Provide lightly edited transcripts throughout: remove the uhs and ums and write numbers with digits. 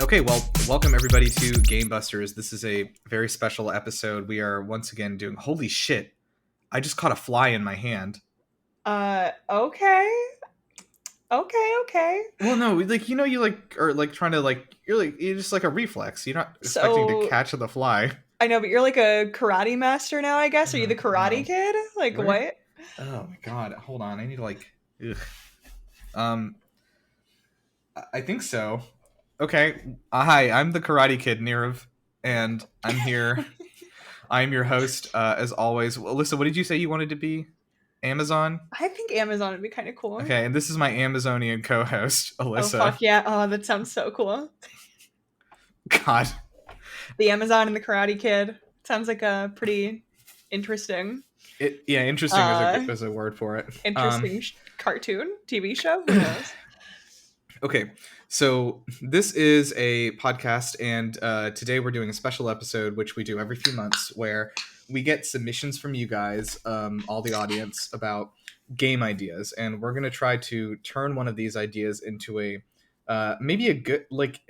Okay, well, welcome everybody to GameBusters. This is a very special episode. We are once again doing... Holy shit! I just caught a fly in my hand. Okay. Well, no, like, you know, you like are like trying to like you're just like a reflex. You're not expecting to catch the fly. I know, but you're like a karate master now, I guess. Are you the karate kid? Like what? Oh my god! Hold on, I need to like. Ugh. I think so. Okay, hi, I'm the Karate Kid, Nirav, and I'm here. I'm your host, as always. Alyssa, what did you say you wanted to be? Amazon? I think Amazon would be kind of cool. Okay, and this is my Amazonian co-host, Alyssa. Oh, fuck yeah. Oh, that sounds so cool. God. The Amazon and the Karate Kid. Sounds like a pretty interesting... Interesting is a word for it. Interesting cartoon, TV show? Who knows? Okay, so this is a podcast, and today we're doing a special episode, which we do every few months, where we get submissions from you guys, all the audience, about game ideas, and we're going to try to turn one of these ideas into a, maybe a good, like...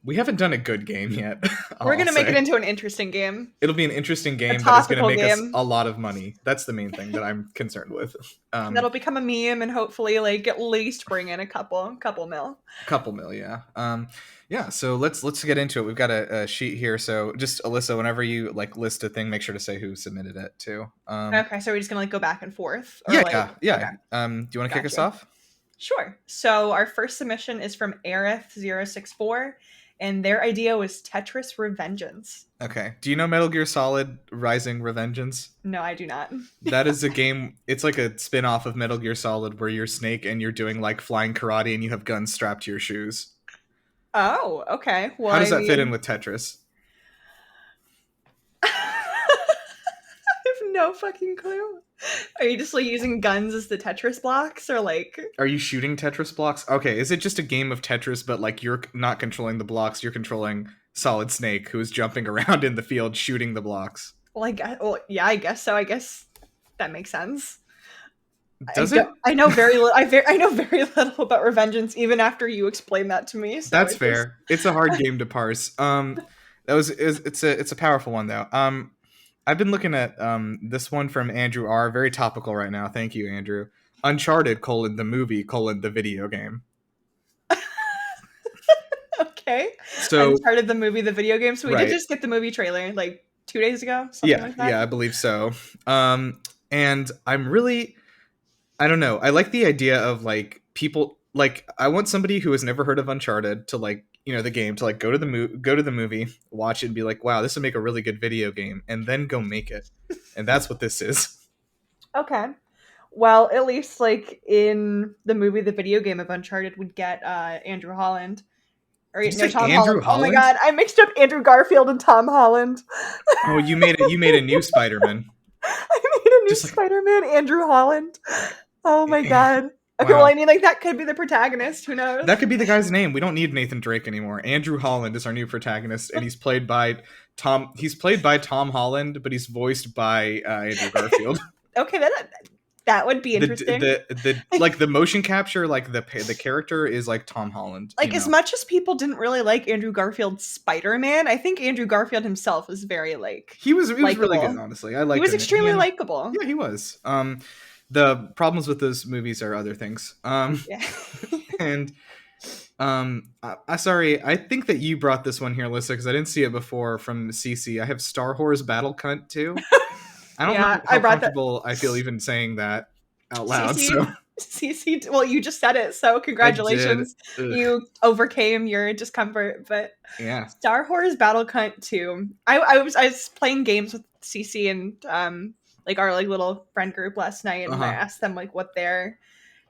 We haven't done a good game yet. We're going to make it into an interesting game. It'll be an interesting game that is going to make us a lot of money. That's the main thing that I'm concerned with. That'll become a meme and hopefully like at least bring in a couple mil. Couple mil, yeah. Yeah, so let's get into it. We've got a sheet here. So just Alyssa, whenever you like list a thing, make sure to say who submitted it too. Okay, so we're just going to like go back and forth. Yeah. Okay. Do you want to kick us off? Sure. So our first submission is from Aerith064. And their idea was Tetris Revengeance. Okay. Do you know Metal Gear Solid Rising Revengeance? No, I do not. That is a game. It's like a spin-off of Metal Gear Solid where you're Snake and you're doing like flying karate and you have guns strapped to your shoes. Oh, okay. Well, how does that fit in with Tetris? I have no fucking clue. Are you just like using guns as the Tetris blocks, or like... Are you shooting Tetris blocks? Okay, is it just a game of Tetris, but like you're not controlling the blocks, you're controlling Solid Snake, who is jumping around in the field shooting the blocks? Well, I guess so. I guess that makes sense. Does it? I know very little. I know very little about Revengeance, even after you explained that to me. So that's fair. It's a hard game to parse. It's a powerful one though. I've been looking at this one from Andrew R. Very topical right now. Thank you, Andrew. Uncharted, the movie, the video game. Okay. So Uncharted, the movie, the video game. So we did just get the movie trailer like 2 days ago. Yeah, I believe so. And I'm really... I don't know. I like the idea of like people... Like, I want somebody who has never heard of Uncharted to like... You know, the game, to like go to the movie, watch it, and be like, wow, this would make a really good video game, and then go make it. And that's what this is. Okay. Well, at least like in the movie, the video game of Uncharted would get Andrew Holland. Or Tom Holland. Oh my god, I mixed up Andrew Garfield and Tom Holland. Oh, you made a new Spider-Man. I made a new Spider-Man, Andrew Holland. Oh my god. Okay, wow. Well, I mean, like, that could be the protagonist. Who knows? That could be the guy's name. We don't need Nathan Drake anymore. Andrew Holland is our new protagonist, and he's played by Tom Holland, but he's voiced by Andrew Garfield. Okay, that would be interesting. The motion capture, like the character is like Tom Holland. Like, as much as people didn't really like Andrew Garfield's Spider-Man, I think Andrew Garfield himself is very like he was really good, honestly. I liked him. He was extremely likable. Yeah, he was. The problems with those movies are other things. Yeah. And sorry, I think that you brought this one here, Alyssa, because I didn't see it before from Cece. I have Star Wars Battle Cunt too. I don't know how comfortable I feel even saying that out loud. Cece, well, you just said it, so congratulations. You overcame your discomfort. But yeah, Star Wars Battle Cunt 2. I was playing games with Cece and like our like little friend group last night, and I asked them like what their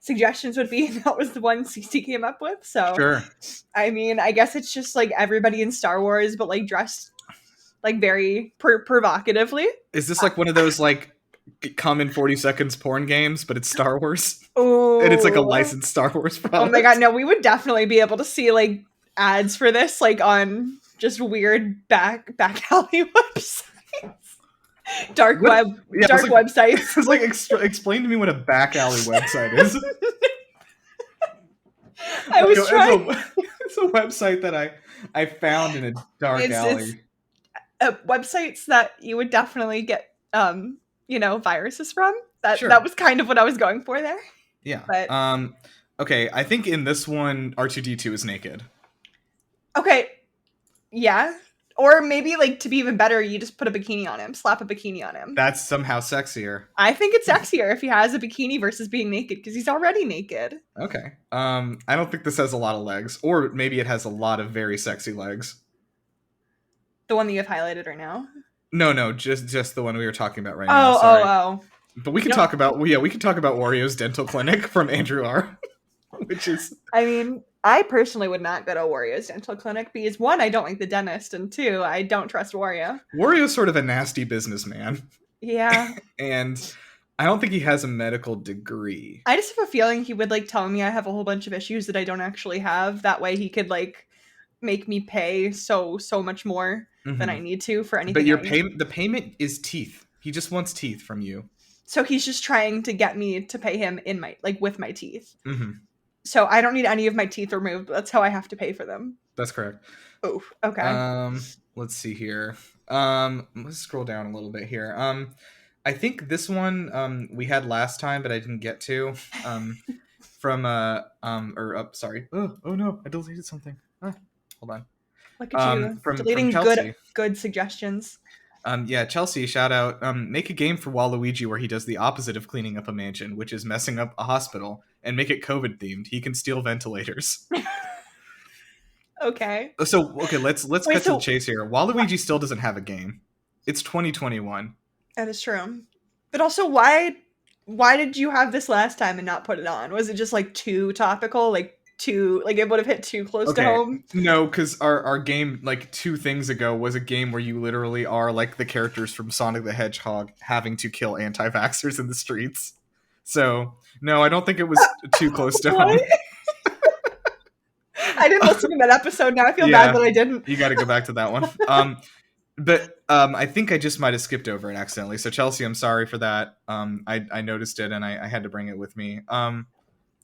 suggestions would be, and that was the one Cece came up with. So sure. I mean, I guess it's just like everybody in Star Wars, but like dressed like very provocatively. Is this like one of those like come in 40 seconds porn games, but it's Star Wars? Oh, and it's like a licensed Star Wars product. Oh my god, no, we would definitely be able to see like ads for this like on just weird back alley websites. Dark websites. It's like explain to me what a back alley website is. I was trying. It's a website that I found in a dark alley. Websites that you would definitely get viruses from. That Sure. was kind of what I was going for there. Yeah. But okay, I think in this one R2D2 is naked. okay. Yeah. Or maybe, like, to be even better, you just put a bikini on him. Slap a bikini on him. That's somehow sexier. I think it's sexier if he has a bikini versus being naked, because he's already naked. Okay. I don't think this has a lot of legs. Or maybe it has a lot of very sexy legs. The one that you have highlighted right now? No, just the one we were talking about right now. Sorry. Oh. But we can talk about Wario's dental clinic from Andrew R. Which is... I mean, I personally would not go to Wario's dental clinic because, one, I don't like the dentist, and two, I don't trust Wario. Wario's sort of a nasty businessman. Yeah. And I don't think he has a medical degree. I just have a feeling he would, like, tell me I have a whole bunch of issues that I don't actually have. That way he could, like, make me pay so much more than I need to for anything. But the payment is teeth. He just wants teeth from you. So he's just trying to get me to pay him with my teeth. Mm-hmm. So I don't need any of my teeth removed. That's how I have to pay for them. That's correct. Oh, okay. Let's see here. Let's scroll down a little bit here. I think this one we had last time, but I didn't get to. Sorry. Oh no, I deleted something. Hold on. Look at you deleting good suggestions. Yeah, Chelsea, shout out. Make a game for Waluigi where he does the opposite of cleaning up a mansion, which is messing up a hospital, and make it COVID themed. He can steal ventilators. Okay. So let's cut to the chase here. Waluigi still doesn't have a game. It's 2021. That is true. But also, why did you have this last time and not put it on? Was it just like too topical? It would have hit too close to home? No, because our game, like 2 things ago, was a game where you literally are like the characters from Sonic the Hedgehog having to kill anti-vaxxers in the streets. So, no, I don't think it was too close to home. I didn't listen to that episode. Now I feel bad that I didn't. You got to go back to that one. But I think I just might have skipped over it accidentally. So, Chelsea, I'm sorry for that. I noticed it, and I had to bring it with me.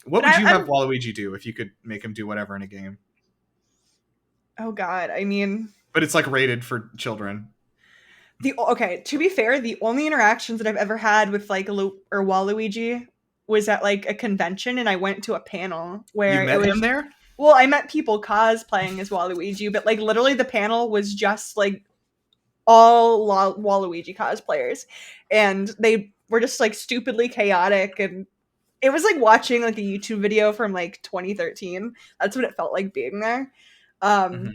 What would you have Waluigi do if you could make him do whatever in a game? Oh, God. I mean... But it's, like, rated for children. To be fair, the only interactions that I've ever had with, like, Waluigi was at, like, a convention, and I went to a panel where... You met him there? Well, I met people cosplaying as Waluigi, but, like, literally the panel was just, like, all Waluigi cosplayers. And they were just, like, stupidly chaotic, and it was like watching like a YouTube video from like 2013. That's what it felt like being there. So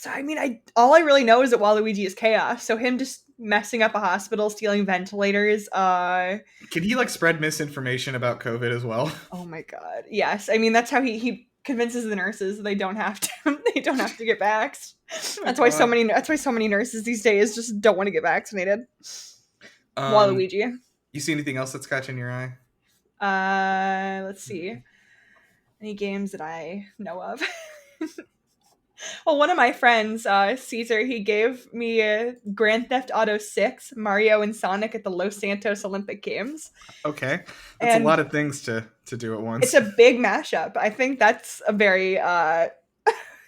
I mean, all I really know is that Waluigi is chaos. So him just messing up a hospital, stealing ventilators. Can he like spread misinformation about COVID as well? Oh my God, yes. I mean, that's how he convinces the nurses they don't have to. They don't have to get vaxxed. That's why so many nurses these days just don't want to get vaccinated. Waluigi. You see anything else that's catching your eye? Let's see. Any games that I know of? Well, one of my friends, Cece, he gave me a Grand Theft Auto 6, Mario and Sonic at the Los Santos Olympic Games. Okay. That's a lot of things to do at once. It's a big mashup. I think that's a very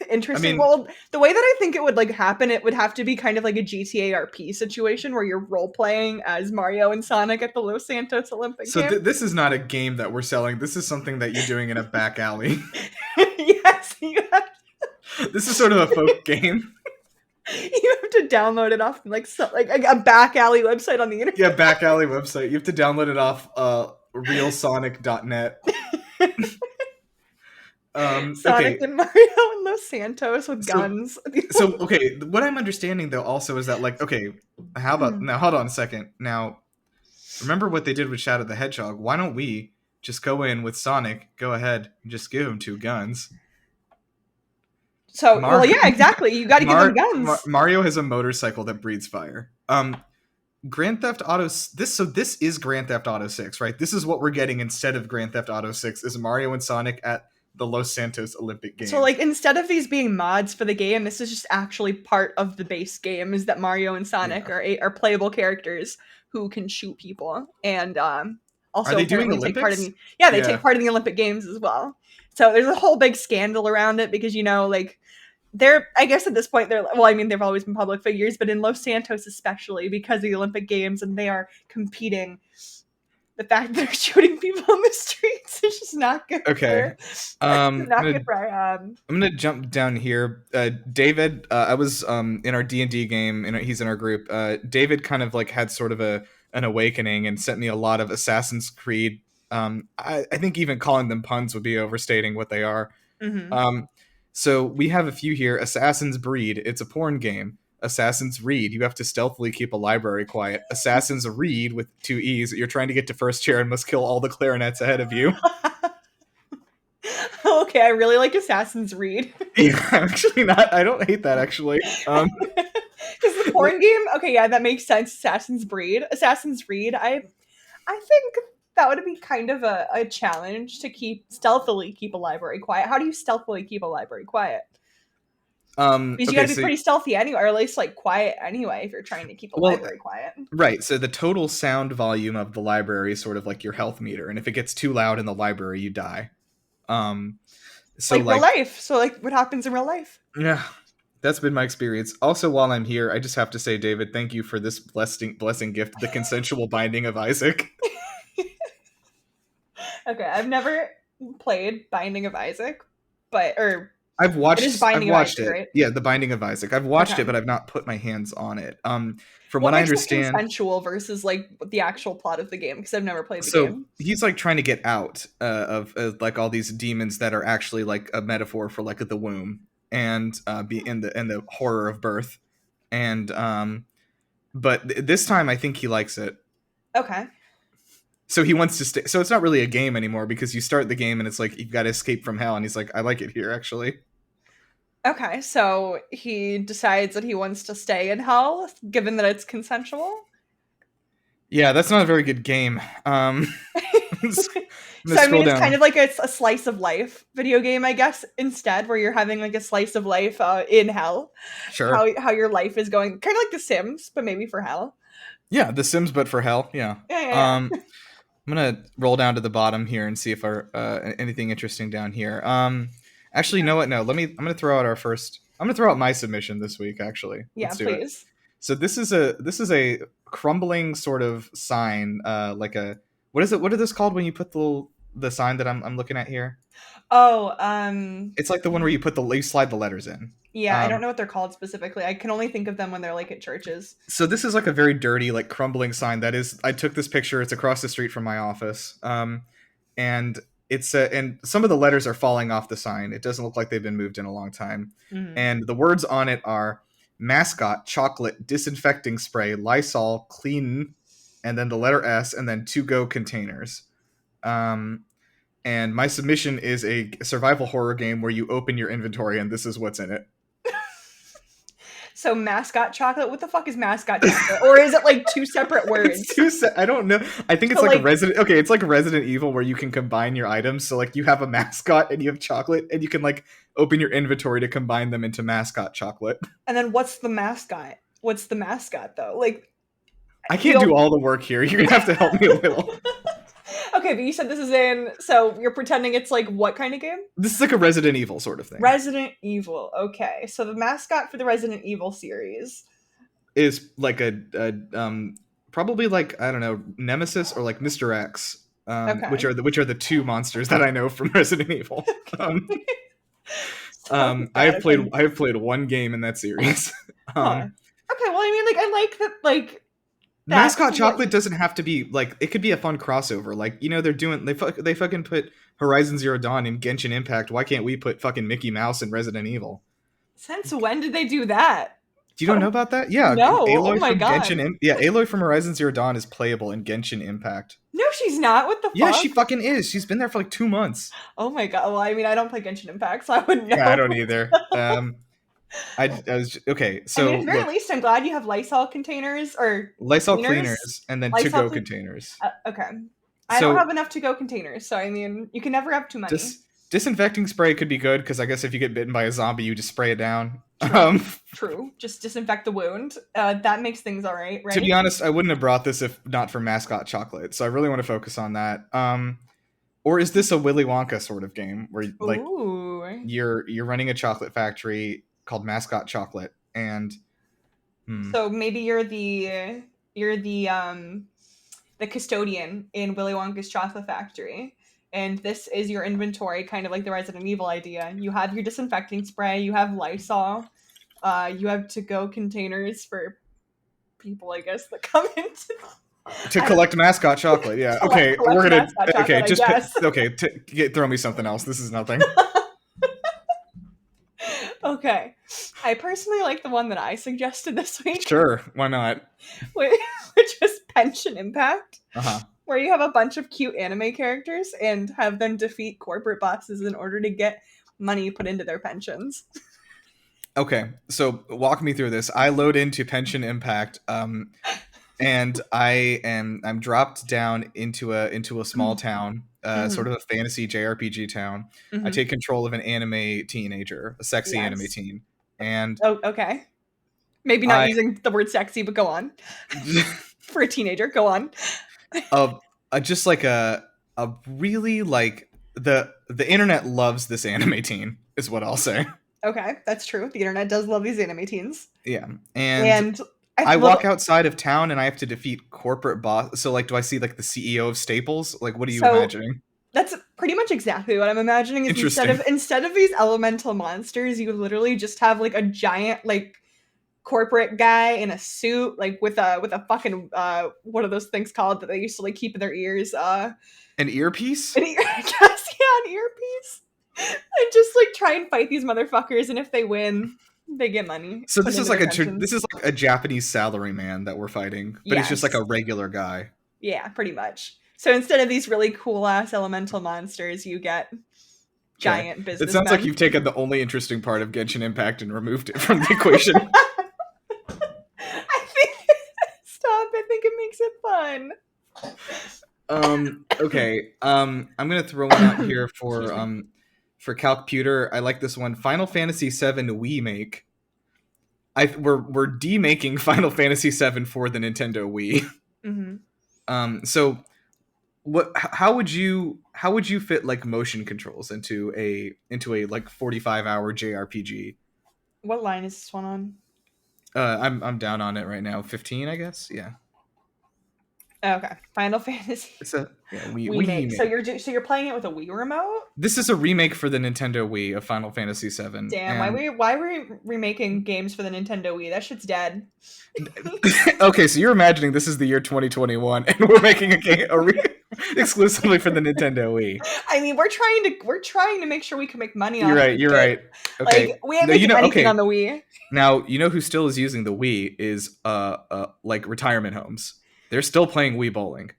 interesting. Well, the way that I think it would like happen, it would have to be kind of like a GTA RP situation where you're role playing as Mario and Sonic at the Los Santos Olympic Games. So this is not a game that we're selling. This is something that you're doing in a back alley. Yes, you have to. This is sort of a folk game. You have to download it off like a back alley website on the internet. Yeah, back alley website. You have to download it off realsonic.net. Sonic and Mario and Los Santos with guns. So what I'm understanding though also is that like, okay, how about now? Hold on a second. Now, remember what they did with Shadow the Hedgehog? Why don't we just go in with Sonic? Go ahead and just give him 2 guns. So yeah, exactly. You got to give him guns. Mario has a motorcycle that breathes fire. Grand Theft Auto. This is Grand Theft Auto 6, right? This is what we're getting instead of Grand Theft Auto 6 is Mario and Sonic at the Los Santos Olympic Games. So like instead of these being mods for the game, this is just actually part of the base game. Is that Mario and Sonic are playable characters who can shoot people, and also Are they doing apparently take part in Olympics? they take part in the Olympic Games as well. So there's a whole big scandal around it because, like, they're, I guess at this point, they've always been public figures, but in Los Santos especially because of the Olympic Games, and they are competing. The fact that they're shooting people in the streets is just not good. Okay. Not good for I'm gonna jump down here. David, I was in our D&D game, and he's in our group. David kind of like had sort of an awakening and sent me a lot of Assassin's Creed. I think even calling them puns would be overstating what they are. Mm-hmm. So we have a few here. Assassin's Breed. It's a porn game. Assassin's Read. You have to stealthily keep a library quiet. Assassin's Read with 2 E's. You're trying to get to first chair and must kill all the clarinets ahead of you. Okay, I really like Assassin's Read. Yeah, actually not. I don't hate that, actually. Because the porn game? Okay, yeah, that makes sense. Assassin's Read. I think that would be kind of a challenge to stealthily keep a library quiet. How do you stealthily keep a library quiet? Because you gotta be pretty stealthy anyway, or at least like quiet anyway if you're trying to keep a library quiet. Right, so the total sound volume of the library is sort of like your health meter, and if it gets too loud in the library, you die. So like real life. So like what happens in real life. Yeah, that's been my experience. Also, while I'm here, I just have to say, David, thank you for this blessing gift, the consensual binding of Isaac. Okay, I've never played Binding of Isaac, I've watched it. Right? Yeah, the Binding of Isaac. I've watched it, but I've not put my hands on it. From what I understand, consensual versus like the actual plot of the game, because I've never played the game. So he's like trying to get out of like all these demons that are actually like a metaphor for like the womb and be in the horror of birth, and but this time I think he likes it. Okay. So he wants to stay. So it's not really a game anymore because you start the game and it's like you've got to escape from hell, and he's like, I like it here actually. Okay, so he decides that he wants to stay in hell, given that it's consensual. Yeah, that's not a very good game. So I mean, it's kind of like a slice of life video game, I guess, instead, where you're having like a slice of life in hell. Sure. How your life is going, kind of like The Sims, but maybe for hell. Yeah, The Sims, but for hell. Yeah. Yeah. I'm gonna roll down to the bottom here and see if anything interesting down here. Actually, you know what? No, I'm gonna throw out my submission this week. Actually, yeah, please. So this is a crumbling sort of sign, like a what is it? What are this called when you put the sign that I'm looking at here? Oh, it's like the one where you slide the letters in. Yeah, I don't know what they're called specifically. I can only think of them when they're like at churches. So this is like a very dirty, like crumbling sign that is. I took this picture. It's across the street from my office, and it's and some of the letters are falling off the sign. It doesn't look like they've been moved in a long time. Mm-hmm. And the words on it are mascot, chocolate, disinfecting spray, Lysol, clean, and then the letter S, and then to-go containers. And my submission is a survival horror game where you open your inventory and this is what's in it. So mascot chocolate? What the fuck is mascot chocolate? Or is it like two separate words? I don't know. I think it's like a Resident... Okay, it's like Resident Evil where you can combine your items. So like you have a mascot and you have chocolate and you can like open your inventory to combine them into mascot chocolate. And then what's the mascot? What's the mascot though? Like I can't do all the work here. You're going to have to help me a little. Okay, but you said this is in... So you're pretending it's like what kind of game? This is like a Resident Evil sort of thing. Resident Evil. Okay. So the mascot for the Resident Evil series is like a probably like, I don't know, Nemesis or like Mr. X, okay. which are the two monsters that I know from Resident Evil. I have played one game in that series. Okay, well, I mean, like I like that, like mascot chocolate doesn't have to be like, it could be a fun crossover. Like, you know, they fucking put Horizon Zero Dawn in Genshin Impact. Why can't we put fucking Mickey Mouse in Resident Evil? Since when did they do that? You don't know about that? Yeah. No. Aloy oh my from god. Aloy from Horizon Zero Dawn is playable in Genshin Impact. No, she's not. What the fuck? Yeah, she fucking is. She's been there for like 2 months. Oh my god. Well, I mean, I don't play Genshin Impact, so I wouldn't know. Yeah, I don't either. I was okay. So I mean, at the very least, I'm glad you have Lysol containers or Lysol cleaners and then to-go containers. Okay, I don't have enough to-go containers, so I mean, you can never have too many. Disinfecting spray could be good because I guess if you get bitten by a zombie, you just spray it down. Um, True. Just disinfect the wound. That makes things all right, right? To be honest, I wouldn't have brought this if not for mascot chocolate. So I really want to focus on that. Or is this a Willy Wonka sort of game where like Ooh. you're running a chocolate factory called Mascot Chocolate, and so maybe you're the custodian in Willy Wonka's chocolate factory, and this is your inventory, kind of like the Resident Evil idea. You have your disinfecting spray, you have Lysol, you have to-go containers for people, I guess, that come into to collect mascot chocolate. Yeah. Okay, we're gonna. Okay, just throw me something else. This is nothing. Okay, I personally like the one that I suggested this week. Sure, why not? Which was Pension Impact. Where you have a bunch of cute anime characters and have them defeat corporate bosses in order to get money put into their pensions. Okay, so walk me through this. I load into Pension Impact, and I'm dropped down into a small town, sort of a fantasy JRPG town. I take control of an anime teenager, a sexy anime teen, and okay, maybe not using the word sexy, but go on. For a teenager, go on. Just like a really like the internet loves this anime teen is what I'll say. Okay, that's true. The internet does love these anime teens. Yeah, and I walk outside of town and I have to defeat corporate boss. So like, do I see like the CEO of Staples? Like, what are you imagining? That's pretty much exactly what I'm imagining. Is instead of these elemental monsters, you literally just have like a giant like corporate guy in a suit, like with a fucking what are those things called that they used to like keep in their ears? An earpiece? An earpiece. And just like try and fight these motherfuckers, and if they win, they get money. So this is like a Japanese salaryman that we're fighting, but he's just like a regular guy. Yeah, pretty much. So instead of these really cool ass elemental monsters, you get giant business. It sounds like you've taken the only interesting part of Genshin Impact and removed it from the equation. I think it makes it fun. Okay. I'm gonna throw one out here for Calcputer. I like this one. Final Fantasy VII Remake. We're demaking Final Fantasy VII for the Nintendo Wii. So how would you fit like motion controls into a like 45-hour JRPG? What line is this one on? I'm down on it right now. 15, I guess. Yeah. Okay, Final Fantasy. It's a Wii make. So you're playing it with a Wii remote? This is a remake for the Nintendo Wii of Final Fantasy VII. Damn, why were we remaking games for the Nintendo Wii? That shit's dead. Okay, so you're imagining this is the year 2021, and we're making a game exclusively for the Nintendo Wii. I mean, we're trying to make sure we can make money on it. You're right. Okay. Like, we haven't made anything on the Wii. Now, you know who still is using the Wii is like retirement homes. They're still playing Wii Bowling.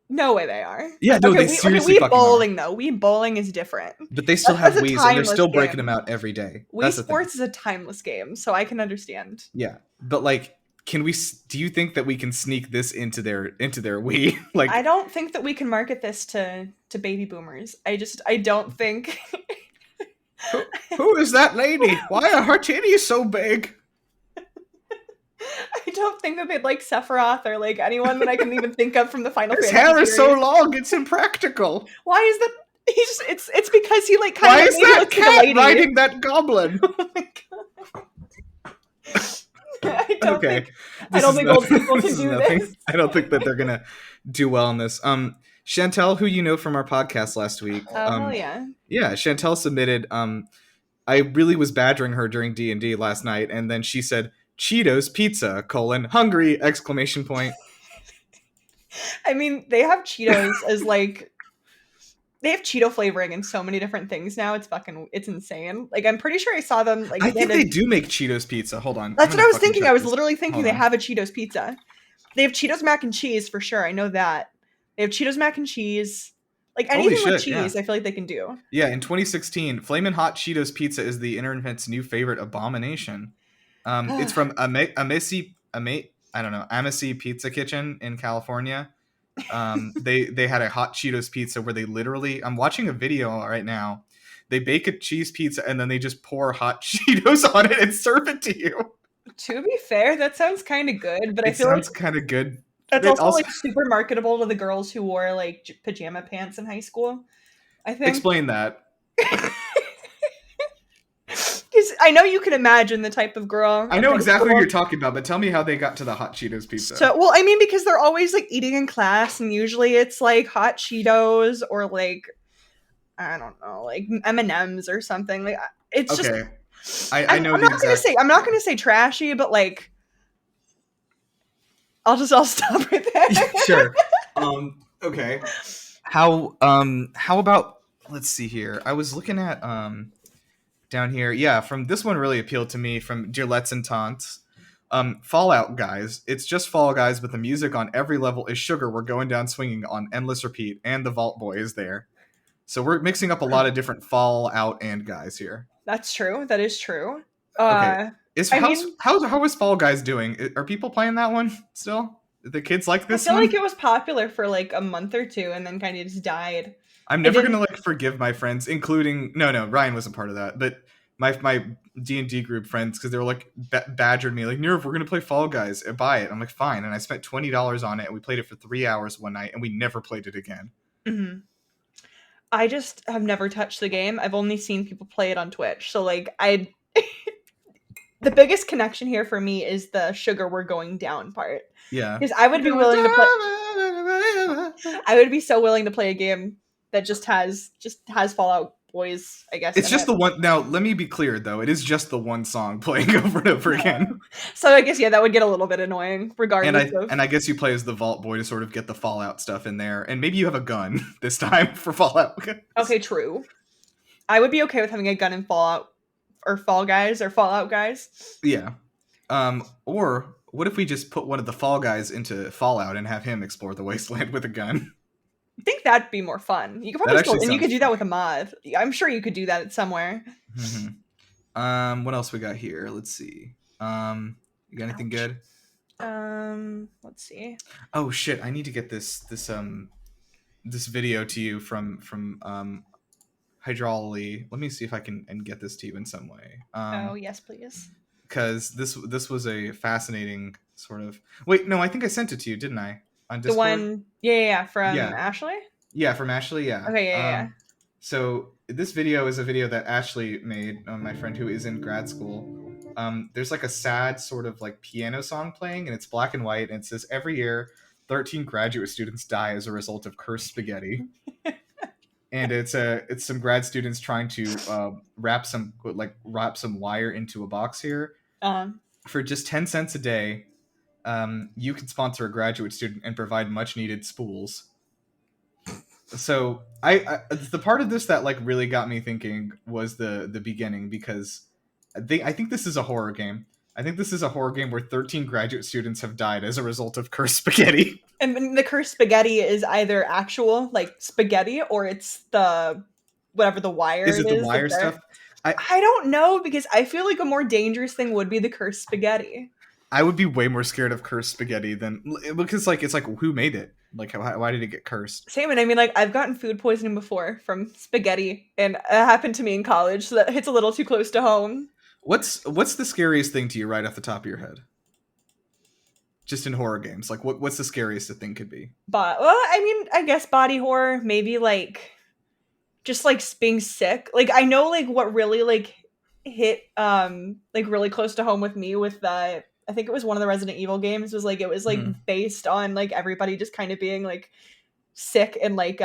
No way they are. Yeah, no, they seriously Wii Bowling, though. Wii Bowling is different. But they still have Wiis, and they're still breaking them out every day. Wii Sports is a timeless game, so I can understand. Yeah, but like, do you think that we can sneak this into their Wii? Like, I don't think that we can market this to baby boomers. I don't think. Who is that lady? Why are her titties so big? I don't think that they'd like Sephiroth or like anyone that I can even think of from the Final Fantasy His hair is series. so long, it's impractical. Why is that? It's because he like kind Why of. Why is that cat riding that goblin? Oh my god! I don't think old people can do this. I don't think that they're gonna do well on this. Chantel, who you know from our podcast last week. Hell yeah. Yeah, Chantel submitted. I really was badgering her during D&D last night, and then she said, Cheetos pizza, hungry, exclamation point. I mean, they have Cheetos as like, they have Cheeto flavoring in so many different things now. It's insane. Like, I'm pretty sure I saw them. Like, I think they do make Cheetos pizza. Hold on. That's what I was thinking. I was literally thinking they have a Cheetos pizza. They have Cheetos mac and cheese for sure. I know that. They have Cheetos mac and cheese. Like, anything with cheese, I feel like they can do. Yeah, in 2016, Flamin' Hot Cheetos pizza is the internet's new favorite abomination. It's from Amesi Pizza Kitchen in California. They had a hot Cheetos pizza where they literally, I'm watching a video right now. They bake a cheese pizza and then they just pour hot Cheetos on it and serve it to you. To be fair, that sounds kind of good, but It I feel sounds like kind of good. that's also like super marketable to the girls who wore like pajama pants in high school. I think. Explain that. Because I know you can imagine the type of girl. I know exactly what you're talking about, but tell me how they got to the hot Cheetos pizza. So, well, I mean, because they're always like eating in class, and usually it's like hot Cheetos or like, I don't know, like M&Ms or something. Like it's okay. just. I know. I'm not gonna say trashy, but like, I'll stop right there. Sure. Okay. How about, let's see here. I was looking at down here. Yeah, from this one really appealed to me, from Derletzentanz. Fallout Guys. It's just Fall Guys, but the music on every level is sugar. We're going down swinging on endless repeat, and the Vault Boy is there. So we're mixing up a lot of different Fallout and Guys here. That's true. That is true. Okay. How is Fall Guys doing? Are people playing that one still? The kids like this one? I feel like it was popular for like a month or two and then kind of just died. I'm never gonna like forgive my friends, including no, Ryan wasn't part of that, but my D&D group friends, because they were like badgered me like, Nerv, we're gonna play Fall Guys, buy it. I'm like, fine, and I spent $20 on it, and we played it for 3 hours one night, and we never played it again. Mm-hmm. I just have never touched the game. I've only seen people play it on Twitch, so like the biggest connection here for me is the sugar we're going down part. Yeah, because I would be willing to play. I would be so willing to play a game that just has Fallout Boys, I guess. It's just the one. Now, let me be clear, though. It is just the one song playing over and over again. So I guess, yeah, that would get a little bit annoying, regardless and I guess you play as the Vault Boy to sort of get the Fallout stuff in there. And maybe you have a gun this time for Fallout. Okay, true. I would be okay with having a gun in Fallout, or Fall Guys, or Fallout Guys. Yeah. Or what if we just put one of the Fall Guys into Fallout and have him explore the wasteland with a gun? I think that'd be more fun. You could probably and you could do that with a mod. I'm sure you could do that somewhere. Mm-hmm. What else we got here? Let's see. You got anything good? Let's see. Oh shit! I need to get this video to you from Hydrololeigh. Let me see if I can get this to you in some way. Oh yes, please. Because this was a fascinating sort of. Wait, no, I think I sent it to you, didn't I? On Discord? The one, yeah, from Ashley? Yeah, from Ashley, yeah. Okay, yeah. So this video is a video that Ashley made, my friend who is in grad school. There's like a sad sort of like piano song playing, and it's black and white, and it says, every year, 13 graduate students die as a result of cursed spaghetti. And it's some grad students trying to wrap some wire into a box here. For just 10 cents a day. You can sponsor a graduate student and provide much needed spools. So I the part of this that like really got me thinking was the beginning, because I think this is a horror game. I think this is a horror game where 13 graduate students have died as a result of cursed spaghetti. And the cursed spaghetti is either actual like spaghetti, or it's the whatever the wire is. Is it the wire stuff? I don't know, because I feel like a more dangerous thing would be the cursed spaghetti. I would be way more scared of cursed spaghetti because like it's like, who made it? Like why did it get cursed? Same, and I mean, like, I've gotten food poisoning before from spaghetti, and it happened to me in college, so that hits a little too close to home. What's the scariest thing to you right off the top of your head? Just in horror games, like what's the scariest a thing could be? But well, I mean, I guess body horror, maybe like just like being sick. Like I know like what really like hit like really close to home with me with the. I think it was one of the Resident Evil games, was like, it was like based on like everybody just kind of being like sick and like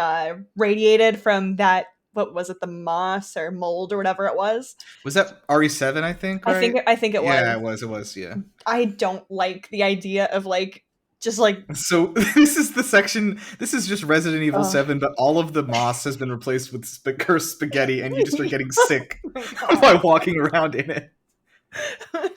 radiated from that, what was it, the moss or mold or whatever it was. Was that RE7, I think? Right? I think it was. Yeah, it was, yeah. I don't like the idea of like just like. So this is the section, this is just Resident Evil 7, but all of the moss has been replaced with cursed spaghetti, and you just are getting sick by walking around in it. Okay.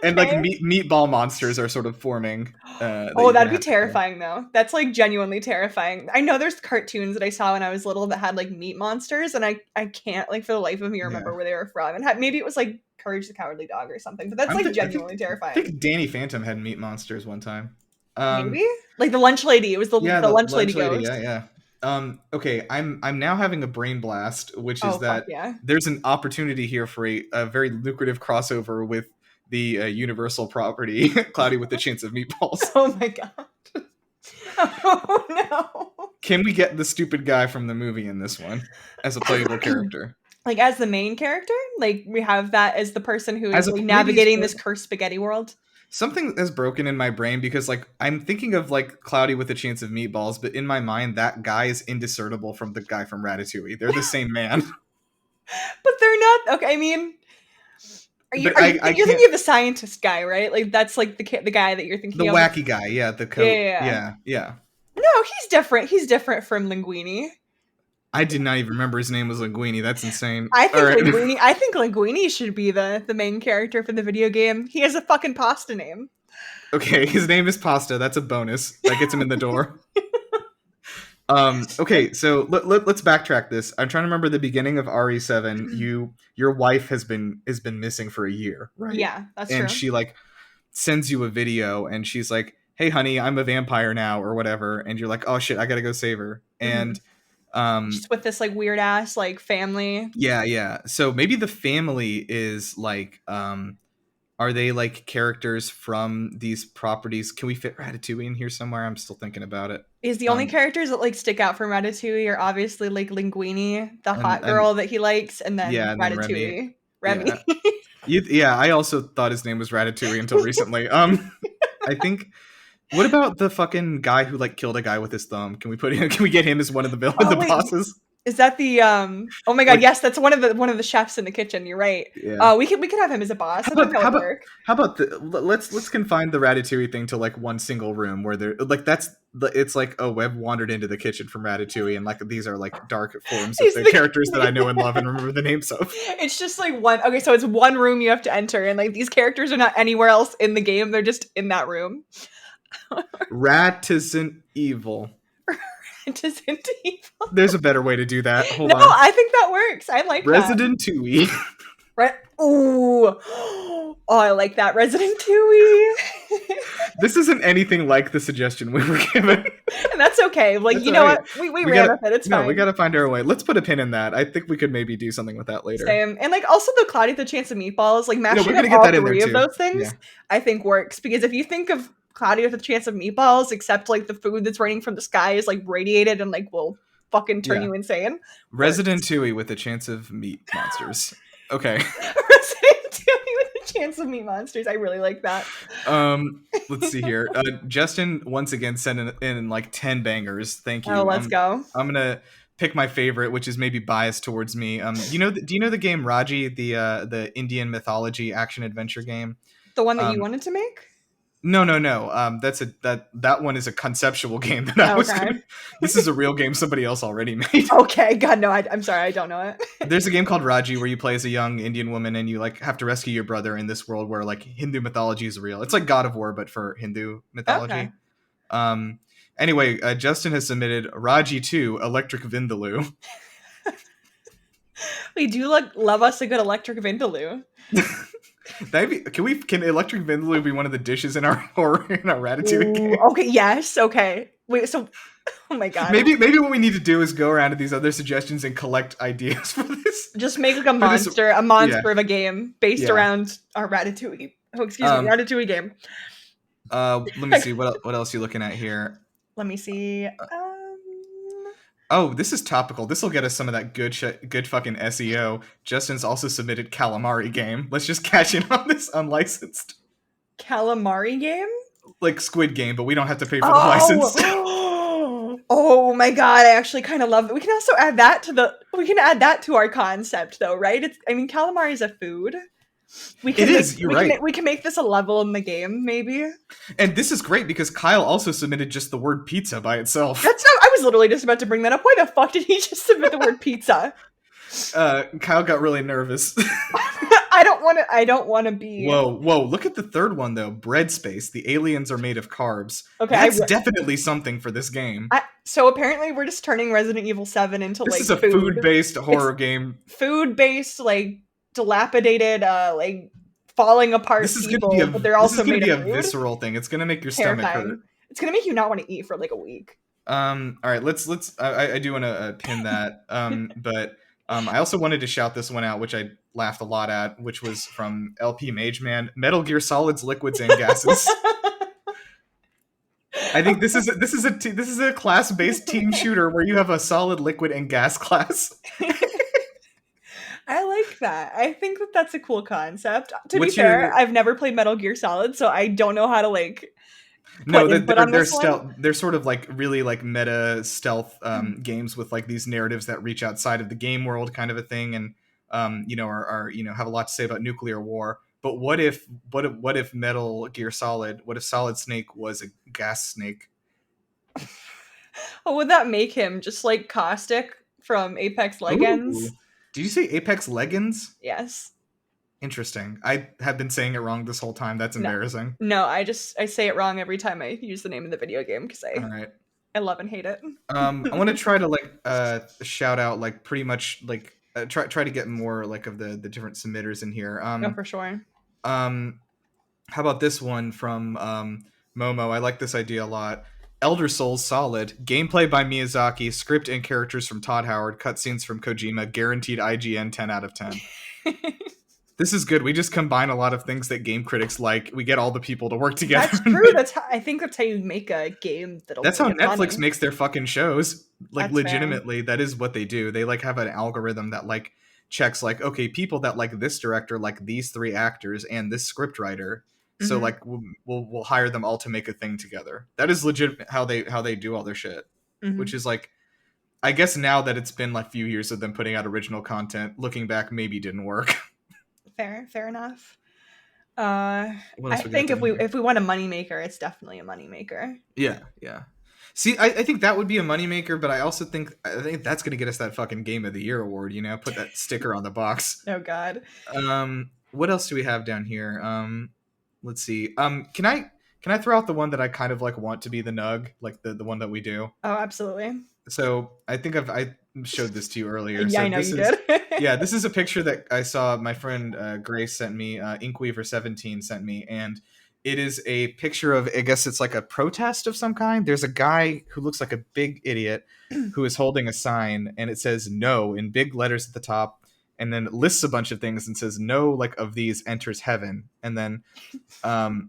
And like meatball monsters are sort of forming. That'd be terrifying though. That's like genuinely terrifying. I know there's cartoons that I saw when I was little that had like meat monsters, and I can't like for the life of me remember where they were from. And maybe it was like Courage the Cowardly Dog or something, but that's like genuinely terrifying. I think Danny Phantom had meat monsters one time. Maybe like the lunch lady. It was the lunch lady ghost. Yeah. Okay, I'm now having a brain blast, which is fuck that yeah. there's an opportunity here for a very lucrative crossover with the Universal property, Cloudy with a Chance of Meatballs. Oh my god. Oh no. Can we get the stupid guy from the movie in this one as a playable character? Like as the main character? Like we have that as the person who is like, maybe navigating this cursed spaghetti world? Something is broken in my brain because like I'm thinking of like Cloudy with a Chance of Meatballs, but in my mind that guy is indiscernible from the guy from Ratatouille. They're the same man. But they're not. Okay, I mean, you're thinking of the scientist guy, right? Like that's like the guy that you're thinking the of. The wacky guy, yeah, the coat. Yeah. No, he's different. He's different from Linguini. I did not even remember his name was Linguini. That's insane. I think Linguini should be the main character for the video game. He has a fucking pasta name. Okay, his name is Pasta. That's a bonus. That gets him in the door. Okay, so let's backtrack this. I'm trying to remember the beginning of RE7. Your wife has been missing for a year, right? Yeah, that's true. And she like sends you a video and she's like, "Hey honey, I'm a vampire now," or whatever, and you're like, "Oh shit, I gotta go save her." And just with this like weird ass like family. Yeah. So maybe the family is like are they like characters from these properties? Can we fit Ratatouille in here somewhere? I'm still thinking about it. Is the only characters that like stick out from Ratatouille are obviously like Linguini, the hot girl that he likes, and then Ratatouille. Remy. Yeah, I also thought his name was Ratatouille until recently. I think. What about the fucking guy who like killed a guy with his thumb? Can we get him as one of the bosses? Is that the oh my god, yes, that's one of the chefs in the kitchen, you're right. Yeah. We could have him as a boss. How about let's confine the Ratatouille thing to like one single room where they're like it's like, oh, Webb wandered into the kitchen from Ratatouille and like these are like dark forms of the characters that I know and love and remember the names of. It's just like so it's one room you have to enter and like these characters are not anywhere else in the game, they're just in that room. Rat isn't evil. Rat isn't evil. There's a better way to do that. Hold on. No, I think that works. I like Resident Tui. Ooh. Oh, I like that. Resident Tui. This isn't anything like the suggestion we were given. And that's okay. Like, that's know what? We ran with it. It's fine. No, we gotta find our way. Let's put a pin in that. I think we could maybe do something with that later. Same. And like also the Cloudy with a Chance of Meatballs, like mashing up all three of those things, I think works. Because if you think of Cloudy with a Chance of Meatballs, except like the food that's raining from the sky is like radiated and like will fucking turn you insane. Resident Tui with a chance of meat monsters. Okay. Resident Tui with a chance of meat monsters. I really like that. Let's see here. Justyn once again sent in like 10 bangers. Thank you. Oh, let's go. I'm gonna pick my favorite, which is maybe biased towards me. Do you know the game Raji, the Indian mythology action adventure game? The one that you wanted to make? No. That one is a conceptual game that I was. This is a real game somebody else already made. Okay, God no, I'm sorry, I don't know it. There's a game called Raji where you play as a young Indian woman and you like have to rescue your brother in this world where like Hindu mythology is real. It's like God of War but for Hindu mythology. Okay. Anyway, Justyn has submitted Raji 2 Electric Vindaloo. We do love us a good Electric Vindaloo. Can Electric Vindaloo be one of the dishes in our Ratatouille game? Okay, yes, okay. Wait, so oh my god. Maybe what we need to do is go around to these other suggestions and collect ideas for this. Just make like a monster of a game based around our Ratatouille. Oh, excuse me, Ratatouille game. Let me see what else you looking at here. Let me see. Oh, this is topical. This will get us some of that good fucking SEO. Justyn's also submitted Calamari game. Let's just cash in on this unlicensed. Calamari game? Like Squid Game, but we don't have to pay for the license. Oh my god, I actually kind of love it. We can also add that to our concept though, right? Calamari is a food. You're right. We can make this a level in the game, maybe. And this is great because Kyle also submitted just the word pizza by itself. I was literally just about to bring that up. Why the fuck did he just submit the word pizza? Kyle got really nervous. I don't want to be. Whoa! Look at the third one though. Bread space. The aliens are made of carbs. Okay, that's definitely something for this game. So apparently we're just turning Resident Evil 7 into this is a food-based horror game. Food-based, like dilapidated, like falling apart people, but they're also made of food. This is gonna be a visceral thing. It's gonna make your stomach hurt. It's gonna make you not want to eat for like a week. All right, let's. I do want to pin that. But I also wanted to shout this one out, which I laughed a lot at, which was from LPMageman. Metal Gear Solid's liquids and gases. I think this is a class-based team shooter where you have a solid liquid and gas class. I like that. I think that that's a cool concept. To be fair, I've never played Metal Gear Solid, so I don't know how to like. No, they're stealth. They're sort of like really like meta stealth games with like these narratives that reach outside of the game world, kind of a thing, and are have a lot to say about nuclear war. But what if Metal Gear Solid? What if Solid Snake was a gas snake? What would that make him? Just like Caustic from Apex Legends? Ooh. Did you say Apex Legends? Yes. Interesting. I have been saying it wrong this whole time. That's embarrassing. No, I say it wrong every time I use the name of the video game because I love and hate it. I want to try to like shout out like pretty much like try to get more like of the different submitters in here. No, for sure. How about this one from Momo? I like this idea a lot. Elder Souls Solid. Gameplay by Miyazaki. Script and characters from Todd Howard. Cutscenes from Kojima. Guaranteed IGN 10 out of 10. This is good. We just combine a lot of things that game critics like. We get all the people to work together. That's true. I think that's how you make a game that'll. That's how Netflix makes their fucking shows. Like that's legitimately, fair. That is what they do. They like have an algorithm that like checks like, okay, people that like this director like these 3 actors and this scriptwriter. So like we'll hire them all to make a thing together. That is legit how they do all their shit. Which is like, I guess now that it's been like a few years of them putting out original content, looking back maybe didn't work. Fair enough. I think if we want a moneymaker, it's definitely a moneymaker. Yeah. See, I think that would be a moneymaker, but I also think that's gonna get us that fucking Game of the Year award. Put that sticker on the box. Oh God. What else do we have down here? Let's see. Can I throw out the one that I kind of like want to be the nug, like the one that we do? Oh, absolutely. So I think I showed this to you earlier. Yeah, so I know you did. Yeah, this is a picture that I saw my friend Grace sent me, Inkweaver17 sent me, and it is a picture of, I guess it's like a protest of some kind. There's a guy who looks like a big idiot who is holding a sign, and it says no in big letters at the top, and then it lists a bunch of things and says no, like of these enters heaven, and then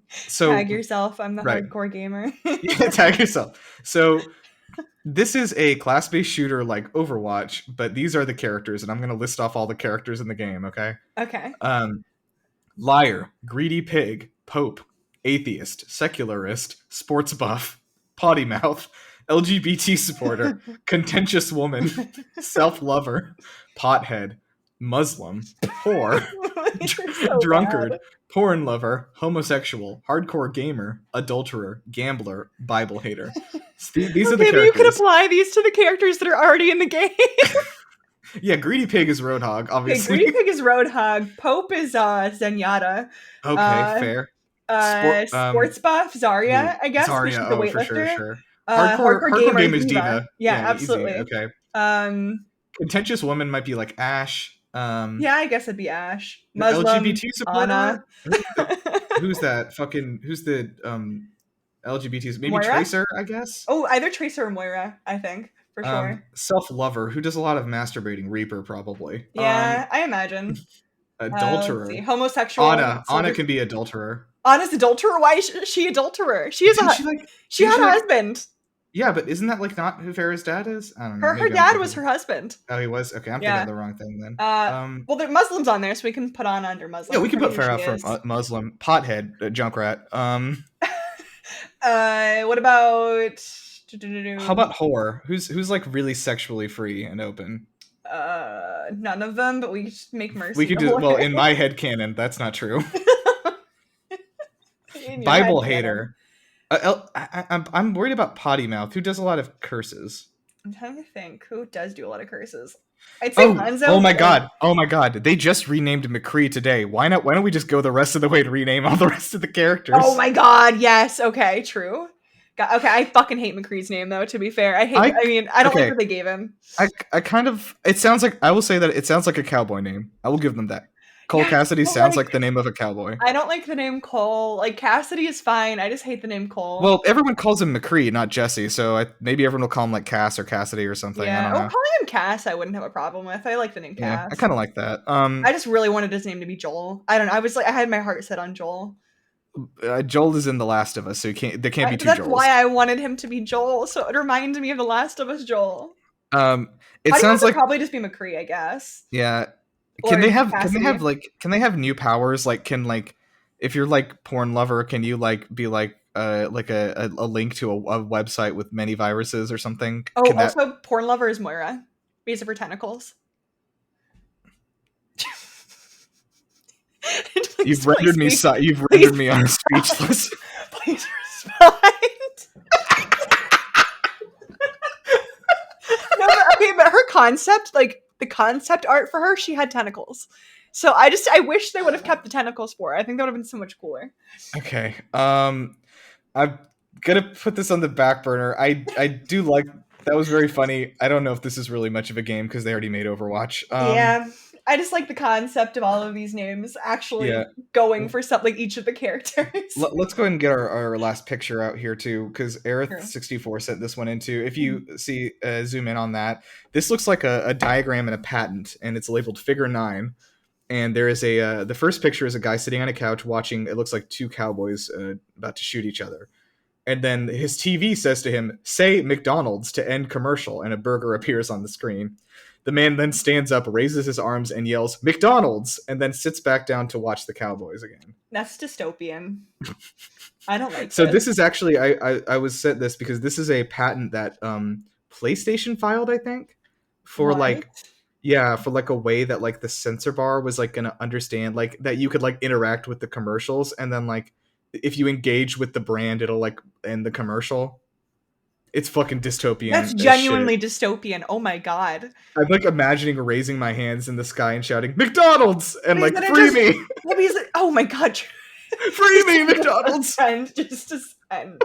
so tag yourself. I'm the hardcore gamer. Yeah, tag yourself. So this is a class-based shooter like Overwatch, but these are the characters, and I'm going to list off all the characters in the game, okay? Okay. Liar, greedy pig, pope, atheist, secularist, sports buff, potty mouth, LGBT supporter, contentious woman, self-lover, pothead, Muslim, whore, drunkard, porn lover, homosexual, hardcore gamer, adulterer, gambler, Bible hater. These are the characters. Maybe you could apply these to the characters that are already in the game. Yeah, greedy pig is Roadhog, obviously. Okay, greedy pig is Roadhog. Pope is Zenyatta. Okay, fair. Sports buff, Zarya, I guess. Zarya, the weightlifter. For sure. Hardcore game is Diva. Yeah, absolutely. Easy. Okay. Contentious woman might be like Ash. Yeah, I guess it'd be Ash. Muslim, LGBT supporter. Anna. Who's that? Who's the LGBT? Maybe Moira? Tracer, I guess. Oh, either Tracer or Moira, I think, for sure. Self-lover, who does a lot of masturbating. Reaper, probably. Yeah, I imagine. Adulterer. Homosexual. Anna can be adulterer. Anna's adulterer? Why is she adulterer? She had a husband. Yeah, but isn't that like not who Farrah's dad is? I don't know. Her dad was her husband. Oh, he was? Okay, I'm thinking of the wrong thing then. Well, there are Muslims on there, so we can put Anna under Muslim. Yeah, we can put Farrah for Muslim. Pothead, Junkrat. What about... How about whore? Who's like really sexually free and open? None of them, but we just make Mercy. We could do well in my head canon. That's not true. Bible hater. I'm worried about potty mouth. Who does a lot of curses? I'm trying to think. Who does do a lot of curses? I'd say Hanzo. Oh my god! They just renamed McCree today. Why not? Why don't we just go the rest of the way to rename all the rest of the characters? Oh my god! Yes. Okay. True. Okay, I fucking hate McCree's name though. To be fair, I don't like what they gave him. I kind of. It sounds like, I will say that it sounds like a cowboy name. I will give them that. Cole Yeah, Cassidy well, sounds like the name of a cowboy. I don't like the name Cole. Like, Cassidy is fine. I just hate the name Cole. Well, everyone calls him McCree, not Jesse, so maybe everyone will call him like Cass or Cassidy or something. I Yeah. don't know. Calling him Cass, I wouldn't have a problem with. I like the name Yeah, I Cass. kind of like that. I just really wanted his name to be Joel. I don't know. I was like, I had my heart set on Joel. Joel is in The Last of Us, so there can't be two That's Joels. why I wanted him to be Joel, so it reminded me of The Last of Us Joel. It sounds like probably just be McCree, I guess. Yeah. Or Can they Cassidy. have new powers? Like, if you're like porn lover, can you like be like a link to a website with many viruses or something? Oh, also porn lover is Moira because of her tentacles. You've rendered me speechless. Please respond. No, but her concept, like the concept art for her, she had tentacles. So I wish they would have kept the tentacles for her. I think that would have been so much cooler. Okay. I'm gonna put this on the back burner. I do like that was very funny. I don't know if this is really much of a game because they already made Overwatch. Yeah. I just like the concept of all of these names actually going for something, like each of the characters. Let's go ahead and get our last picture out here too, because Aerith64 sent this one into. If you see, zoom in on that, this looks like a diagram and a patent, and it's labeled Figure 9. And there is the first picture is a guy sitting on a couch watching, it looks like two cowboys about to shoot each other. And then his TV says to him, "Say McDonald's to end commercial," and a burger appears on the screen. The man then stands up, raises his arms, and yells, "McDonald's!" and then sits back down to watch the Cowboys again. That's dystopian. I don't like So this is actually, I was sent this because this is a patent that PlayStation filed, I think, for what? for like a way that like the censor bar was like going to understand, like that you could like interact with the commercials, and then like if you engage with the brand, it'll like end the commercial. It's fucking dystopian. That's genuinely dystopian. Oh my god. I'm like imagining raising my hands in the sky and shouting, "McDonald's!" and like, "Free me!" Oh my god. Free me, McDonald's! Just to end.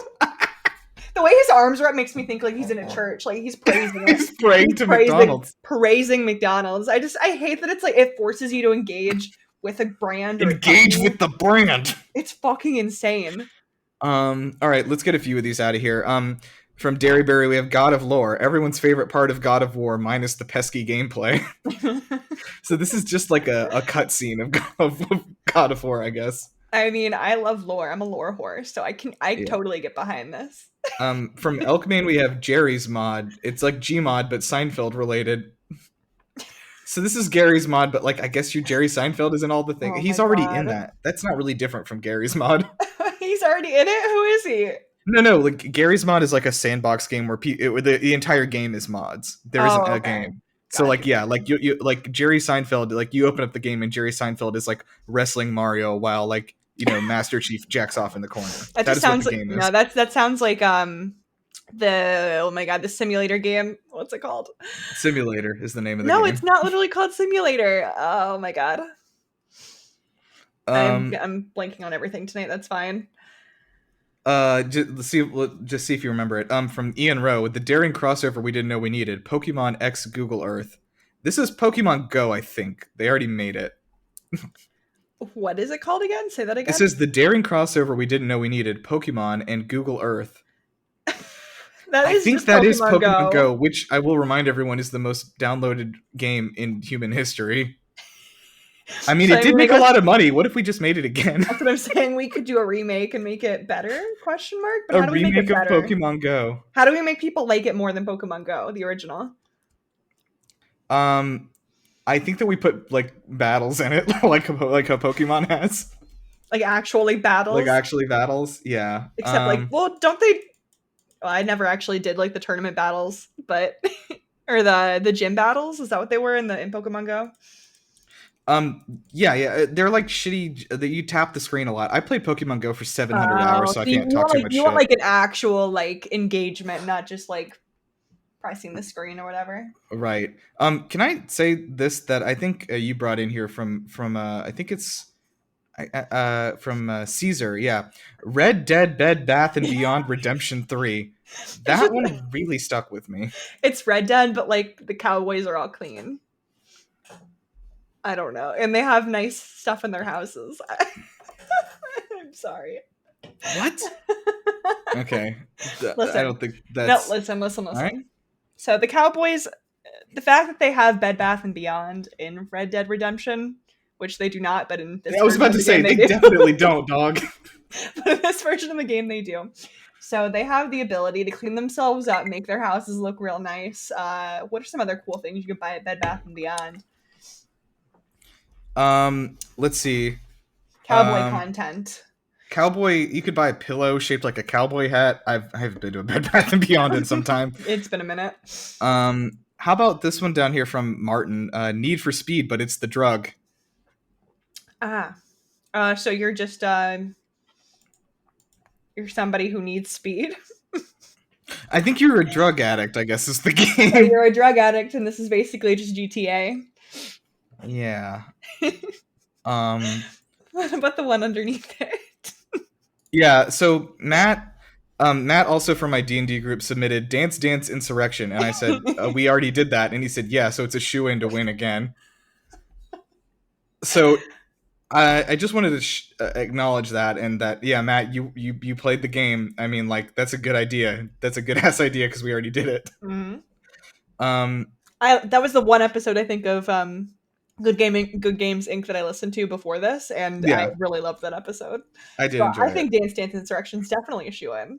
The way his arms are up makes me think like he's in a church. Like he's praising He's praying to McDonald's. Praising McDonald's. I hate that it's like it forces you to engage with a brand. Engage with the brand. It's fucking insane. All right, let's get a few of these out of here. From Derryberry, we have God of Lore, everyone's favorite part of God of War, minus the pesky gameplay. So this is just like a cutscene of God of War, I guess. I mean, I love lore. I'm a lore whore, so I totally get behind this. From Elkmane, we have Jerry's mod. It's like Gmod, but Seinfeld related. So this is Gary's mod, but like I guess Jerry Seinfeld is in all the things. Oh He's already in that. That's not really different from Gary's mod. He's already in it? Who is he? No. Like Gary's mod is like a sandbox game where the entire game is mods. There isn't a game. So like you like Jerry Seinfeld, like you open up the game and Jerry Seinfeld is like wrestling Mario while like Master Chief jacks off in the corner. That just sounds like no. That sounds like the simulator game. What's it called? Simulator is the name of the game. No, it's not literally called Simulator. Oh my god. I'm blanking on everything tonight. That's fine. Just see if you remember it. From Ian Rowe, with the daring crossover we didn't know we needed, Pokemon X Google Earth. This is Pokemon Go, I think. They already made it. What is it called again? Say that again. This is the daring crossover we didn't know we needed, Pokemon and Google Earth. I think that is Pokemon Go, which I will remind everyone is the most downloaded game in human history. I mean, it did make a lot of money. What if we just made it again? That's what I'm saying. We could do a remake and make it better? Question mark. But how do we make it better? Of Pokemon Go. How do we make people like it more than Pokemon Go, the original? I think that we put like battles in it, like how Pokemon has. Like actually battles. Like actually battles, yeah. Except don't they? Well, I never actually did like the tournament battles, but or the gym battles. Is that what they were in Pokemon Go? Yeah, they're like shitty. That you tap the screen a lot. I played Pokemon Go for 700 hours, so I can't talk too much shit. You want like an actual like engagement, not just like pressing the screen or whatever. Right. Can I say this that I think you brought in here from I think it's from Caesar, yeah. Red Dead Bed Bath and Beyond Redemption 3. That one really stuck with me. It's Red Dead, but like the cowboys are all clean. I don't know. And they have nice stuff in their houses. I'm sorry. What? Okay. Listen. I don't think that's... No, listen. Right? So the Cowboys, the fact that they have Bed Bath & Beyond in Red Dead Redemption, which they do not, but in this I was about to say, they definitely don't, dog. But in this version of the game, they do. So they have the ability to clean themselves up, make their houses look real nice. What are some other cool things you can buy at Bed Bath & Beyond? Let's see. Cowboy content. Cowboy, you could buy a pillow shaped like a cowboy hat. I haven't been to a Bed Bath & Beyond in some time. It's been a minute. How about this one down here from Martin? Need for Speed, but it's the drug. So you're just you're somebody who needs speed. I think you're a drug addict, I guess is the game. So you're a drug addict, and this is basically just GTA. Yeah. What about the one underneath it? Yeah, so Matt also from my D&D group submitted Dance Dance Insurrection, and I said, we already did that, and he said, yeah, so it's a shoo-in to win again. So I just wanted to acknowledge that, and that, yeah, Matt, you played the game. I mean, like, that's a good idea. That's a good-ass idea, because we already did it. Mm-hmm. That was the one episode, I think, of Good Games Inc. that I listened to before this, and yeah. I really loved that episode. I did enjoy it. I think Dance Dance Insurrection is definitely a shoo-in.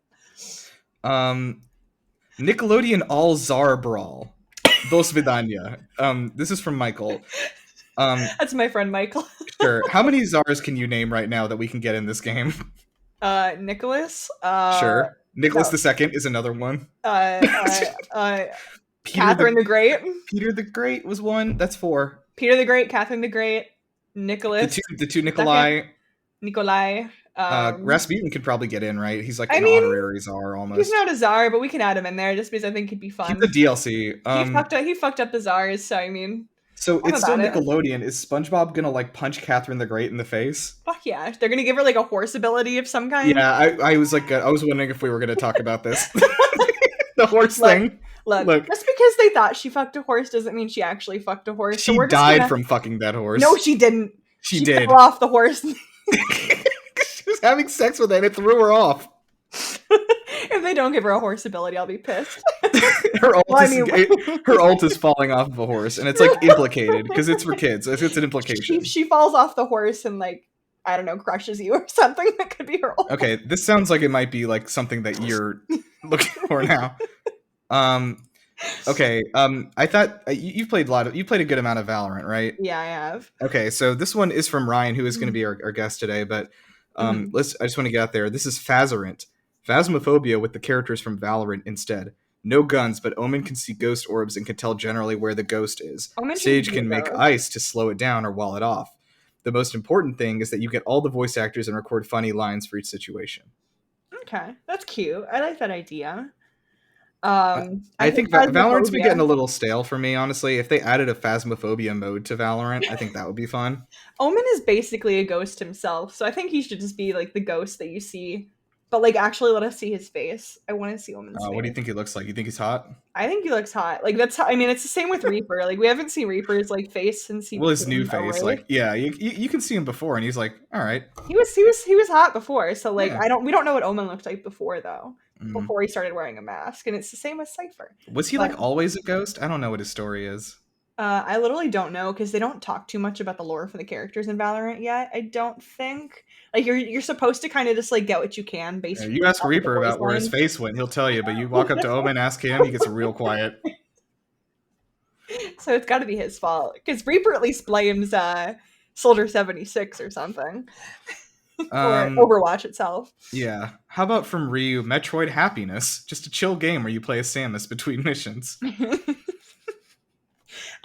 Nickelodeon All-Czar Brawl. Do svidanya. This is from Michael. That's my friend Michael. Sure. How many czars can you name right now that we can get in this game? Nicholas. Sure. Nicholas II is another one. Catherine the Great. Peter the Great was one. That's 4. Peter the Great, Catherine the Great, Nicholas. The two Nikolai. Rasputin could probably get in, right? He's like an honorary czar almost. He's not a czar, but we can add him in there just because I think he'd be fun. He's a DLC. He fucked up the czars, so I mean. So it's still Nickelodeon. Is SpongeBob gonna like punch Catherine the Great in the face? Fuck yeah! They're gonna give her like a horse ability of some kind. Yeah, I was wondering if we were gonna talk about this. The horse thing. Look, just because they thought she fucked a horse doesn't mean she actually fucked a horse. She died from fucking that horse. No, she didn't. She did. Fell off the horse. She was having sex with it and it threw her off. If they don't give her a horse ability, I'll be pissed. Her ult is falling off of a horse, and it's like implicated because it's for kids. It's an implication. She falls off the horse and like, I don't know, crushes you or something. That could be her ult. Okay, this sounds like it might be like something that you're looking for now. Okay. I thought you've played a good amount of Valorant, right? Yeah, I have. Okay, so this one is from Ryan, who is going to be our guest today. But I just want to get out there. This is Phasarant. Phasmophobia with the characters from Valorant instead. No guns, but Omen can see ghost orbs and can tell generally where the ghost is. Sage can make ice to slow it down or wall it off. The most important thing is that you get all the voice actors and record funny lines for each situation. Okay, that's cute. I like that idea. I think Valorant's been getting a little stale for me, honestly. If they added a Phasmophobia mode to Valorant, I think that would be fun. Omen is basically a ghost himself, so I think he should just be like the ghost that you see, but like actually let us see his face. I want to see Omen's face. What do you think he looks like? You think he's hot? I think he looks hot. Like that's I mean, it's the same with Reaper. Like we haven't seen Reaper's like face since he. Well, his new face, like yeah, you can see him before, and he's like, all right. He was hot before, so like we don't know what Omen looked like before though. Before he started wearing a mask, and it's the same with Cypher. Was he like always a ghost? I don't know what his story is. I literally don't know because they don't talk too much about the lore for the characters in Valorant yet. I don't think like you're supposed to kind of just like get what you can basically. Yeah, you ask Reaper about where his face went, he'll tell you. But you walk up to Omen, ask him, he gets real quiet. So it's got to be his fault because Reaper at least blames Soldier 76 or something. Or Overwatch itself. Yeah. How about from Ryu, Metroid Happiness? Just a chill game where you play as Samus between missions.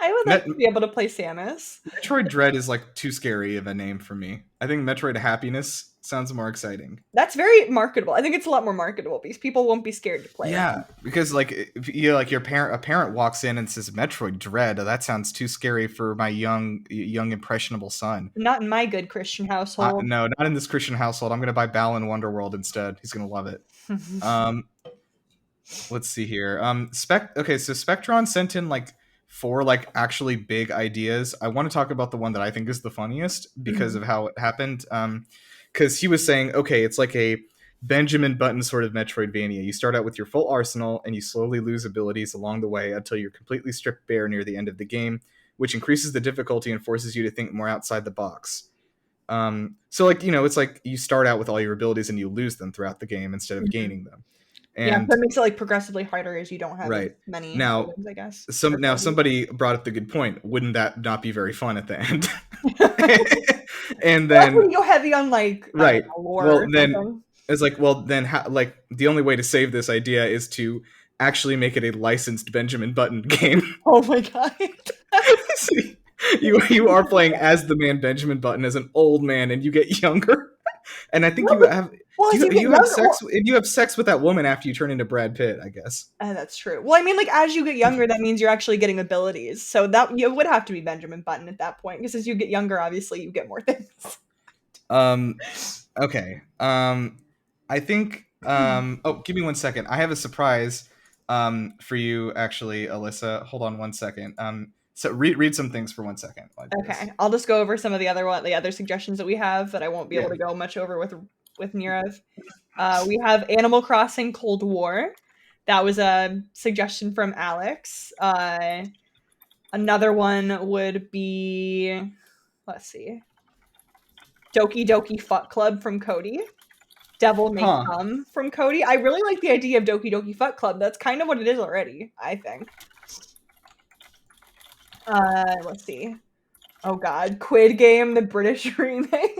I would like to be able to play Samus. Metroid Dread is like too scary of a name for me. I think Metroid Happiness sounds more exciting. That's very marketable. I think it's a lot more marketable because people won't be scared to play it. Yeah, because like if you like a parent walks in and says Metroid Dread, that sounds too scary for my young impressionable son. Not in my good Christian household. No, not in this Christian household. I'm gonna buy Balan Wonderworld instead. He's gonna love it. Let's see here. So Spectronn sent in like 4 like actually big ideas. I want to talk about the one that I think is the funniest because of how it happened. Because he was saying, okay, it's like a Benjamin Button sort of Metroidvania. You start out with your full arsenal and you slowly lose abilities along the way until you're completely stripped bare near the end of the game, which increases the difficulty and forces you to think more outside the box. So like, it's like you start out with all your abilities and you lose them throughout the game instead of gaining them. And so it makes it like progressively harder as you don't have right. many Now, items, I guess. Somebody brought up the good point. Wouldn't that not be very fun at the end? And then when you go heavy on like right. lore Well, or then something. it's like, well, then like the only way to save this idea is to actually make it a licensed Benjamin Button game. Oh my god. See, you are playing as the man Benjamin Button as an old man, and you get younger. And I think you have. Well, you have sex. If you have sex with that woman after you turn into Brad Pitt, I guess. That's true. Well, I mean, like as you get younger, that means you're actually getting abilities. So that you would have to be Benjamin Button at that point, because as you get younger, obviously you get more things. Okay. I think. Oh, give me 1 second. I have a surprise. For you, actually, Alyssa. Hold on 1 second. So read some things for 1 second. Okay, I'll just go over some of the other suggestions that we have that I won't be able to go much over with Nirav. We have Animal Crossing Cold War. That was a suggestion from Alex. Another one would be, let's see, Doki Doki Fuck Club from Cody. Devil May Come from Cody. I really like the idea of Doki Doki Fuck Club. That's kind of what it is already, I think. Let's see. Oh god, Quid Game, the British remake.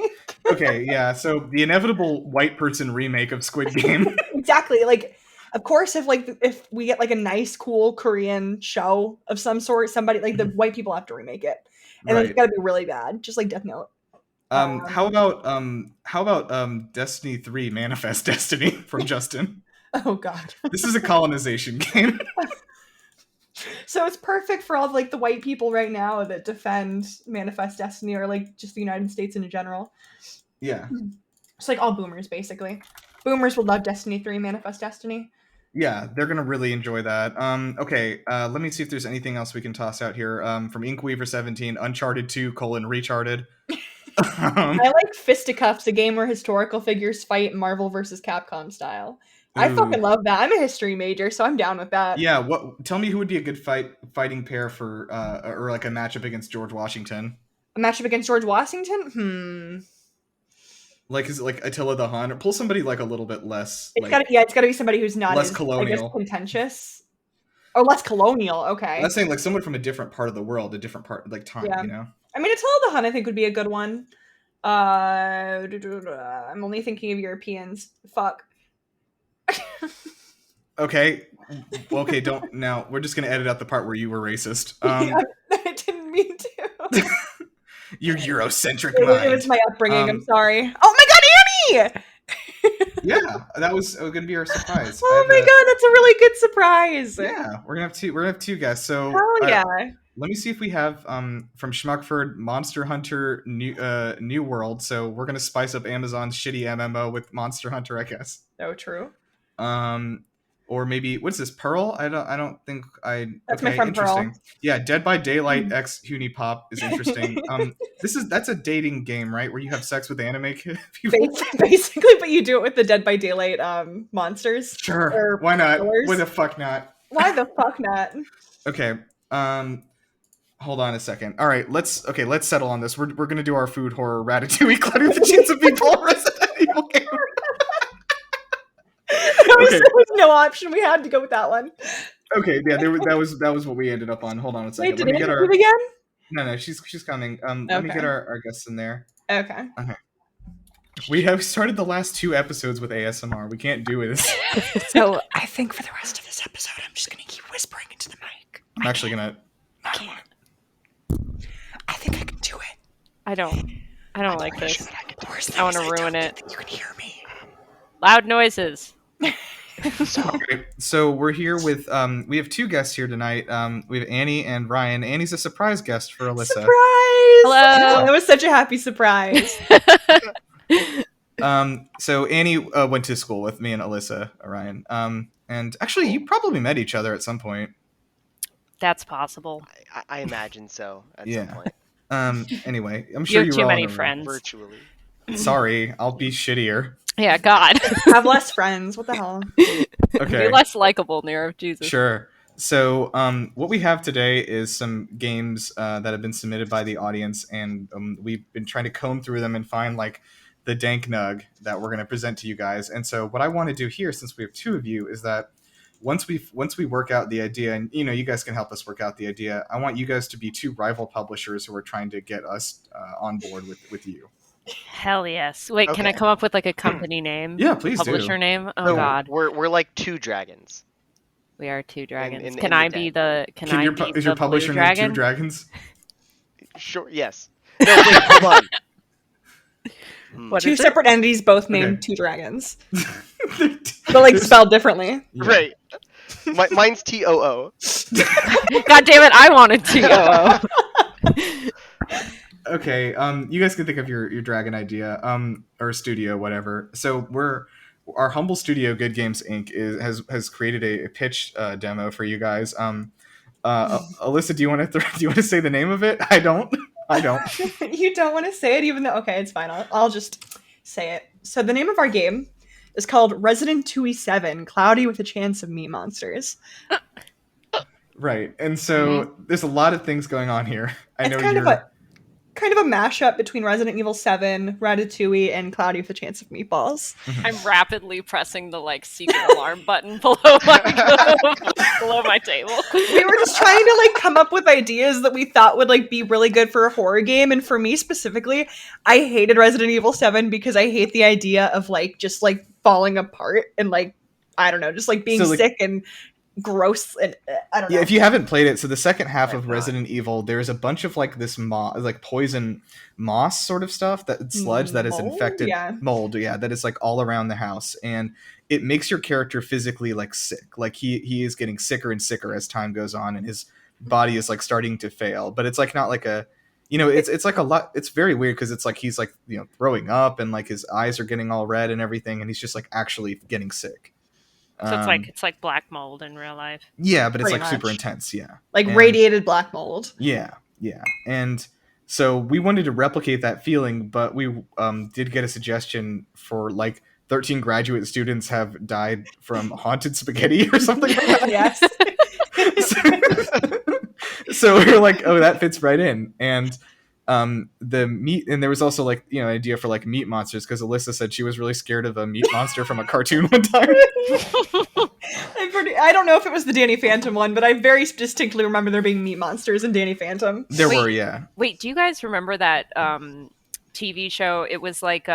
Okay, yeah, so the inevitable white person remake of Squid Game. Exactly. Like, of course, if we get like a nice, cool Korean show of some sort, somebody like the white people have to remake it, and it's got to be really bad, just like Death Note. How about Destiny 3 Manifest Destiny from Justyn? Oh god. This is a colonization game. So it's perfect for all like the white people right now that defend Manifest Destiny, or like just the United States in general. Yeah. It's like all boomers, basically. Boomers will love Destiny 3 Manifest Destiny. Yeah, they're gonna really enjoy that. Okay, let me see if there's anything else we can toss out here. From Inkweaver17, Uncharted 2, Recharted. I like Fisticuffs, a game where historical figures fight Marvel versus Capcom style. I fucking love that. I'm a history major, so I'm down with that. Yeah, tell me who would be a good fighting pair for or like a matchup against George Washington? A matchup against George Washington? Like, is it like Attila the Hun, or pull somebody like a little bit less? It's gotta be somebody who's not less as, colonial, I guess, contentious, or less colonial. Okay, I'm saying like someone from a different part of the world, a different part, like time. Yeah. You know. I mean, Attila the Hun, I think, would be a good one. I'm only thinking of Europeans. Fuck. Okay. Don't now. We're just gonna edit out the part where you were racist. Yeah, I didn't mean to. Your Eurocentric mind. It was my upbringing. I'm sorry. Oh my god, Annie! Yeah, that was gonna be our surprise. Oh my god, that's a really good surprise. Yeah, we're gonna have two guests. So hell yeah. Let me see if we have from Schmuckford Monster Hunter New World. So we're gonna spice up Amazon's shitty MMO with Monster Hunter, I guess. Oh, true. Or maybe what's this, Pearl? I don't think I. That's my friend interesting. Pearl. Yeah, Dead by Daylight X Huni Pop is interesting. That's a dating game, right? Where you have sex with anime people. Basically, but you do it with the Dead by Daylight monsters. Sure. Why not? Killers. Why the fuck not? Why the fuck not? Okay. Hold on a second. All right, let's settle on this. We're gonna do our food horror Ratatouille clutter the Cheats of People Resident Evil game. There was no option. We had to go with that one. Okay, yeah, that was what we ended up on. Hold on a second. Wait, did Annie move again? No, she's coming. Let me get our guests in there. Okay. We have started the last 2 episodes with ASMR. We can't do this. So I think for the rest of this episode, I'm just gonna keep whispering into the mic. I'm actually gonna. I can't. I think I can do it. I don't like this. I want to ruin it. You can hear me. Loud noises. So we're here with we have 2 guests here tonight. We have Annie and Ryan. Annie's a surprise guest for Alyssa. Surprise! Hello. It was such a happy surprise. So Annie went to school with me and Alyssa, Ryan. And actually, you probably met each other at some point. That's possible. I imagine so at some point. Anyway, I'm sure you have too were all many in a row. friends. Virtually. Sorry, I'll be shittier. Yeah, God. Have less friends. What the hell? Okay. Be less likable, Nero. Jesus. Sure. So, what we have today is some games that have been submitted by the audience, and we've been trying to comb through them and find like the dank nug that we're going to present to you guys. And so, what I want to do here, since we have two of you, is that once we work out the idea, and you guys can help us work out the idea, I want you guys to be two rival publishers who are trying to get us on board with you. Hell yes. Wait, can I Okay. come up with like a company name? Yeah, please do. Publisher name? Oh So God. we're like two dragons. We are two dragons. in Can the I be deck. the? Is your publisher blue named dragon? Two Dragons? Sure. Yes. No, wait, hold on. What Two is it? separate entities, both named Okay. Two Dragons, but like spelled differently. Yeah. Right. Mine's TOO. God damn it! I wanted to. Okay, you guys can think of your dragon idea, or studio, whatever. So our humble studio, Good Games Inc. has created a pitch demo for you guys. Alyssa, do you want to say the name of it? I don't. You don't want to say it, even though it's fine. I'll just say it. So the name of our game is called Resident Tui 7: Cloudy with a Chance of Meat Monsters. Right, and so there's a lot of things going on here. I know Kind of a mashup between Resident Evil 7, Ratatouille, and Cloudy with a Chance of Meatballs. I'm rapidly pressing the like secret alarm button below my table. We were just trying to like come up with ideas that we thought would like be really good for a horror game, and for me specifically, I hated Resident Evil 7 because I hate the idea of like just like falling apart and like I don't know, just like being sick and gross, and I don't know. Yeah, if you haven't played it, so the second half of not. Resident Evil, there's a bunch of like this like poison moss sort of stuff, that sludge that is infected mold, that is like all around the house, and it makes your character physically like sick. Like he is getting sicker and sicker as time goes on, and his body is like starting to fail. But it's like not like a, it's like a lot. It's very weird because it's like he's like throwing up, and like his eyes are getting all red and everything, and he's just like actually getting sick. So it's like black mold in real life. Yeah, but it's Pretty like super much. intense. Yeah, like and radiated black mold. Yeah, and so we wanted to replicate that feeling, but we did get a suggestion for like 13 graduate students have died from haunted spaghetti or something like that. Yes. So we were like, oh, that fits right in. And the meat, and there was also like an idea for like meat monsters, because Alyssa said she was really scared of a meat monster from a cartoon one time. I don't know if it was the Danny Phantom one, but I very distinctly remember there being meat monsters in Danny Phantom. There were, yeah. Wait, do you guys remember that TV show? It was like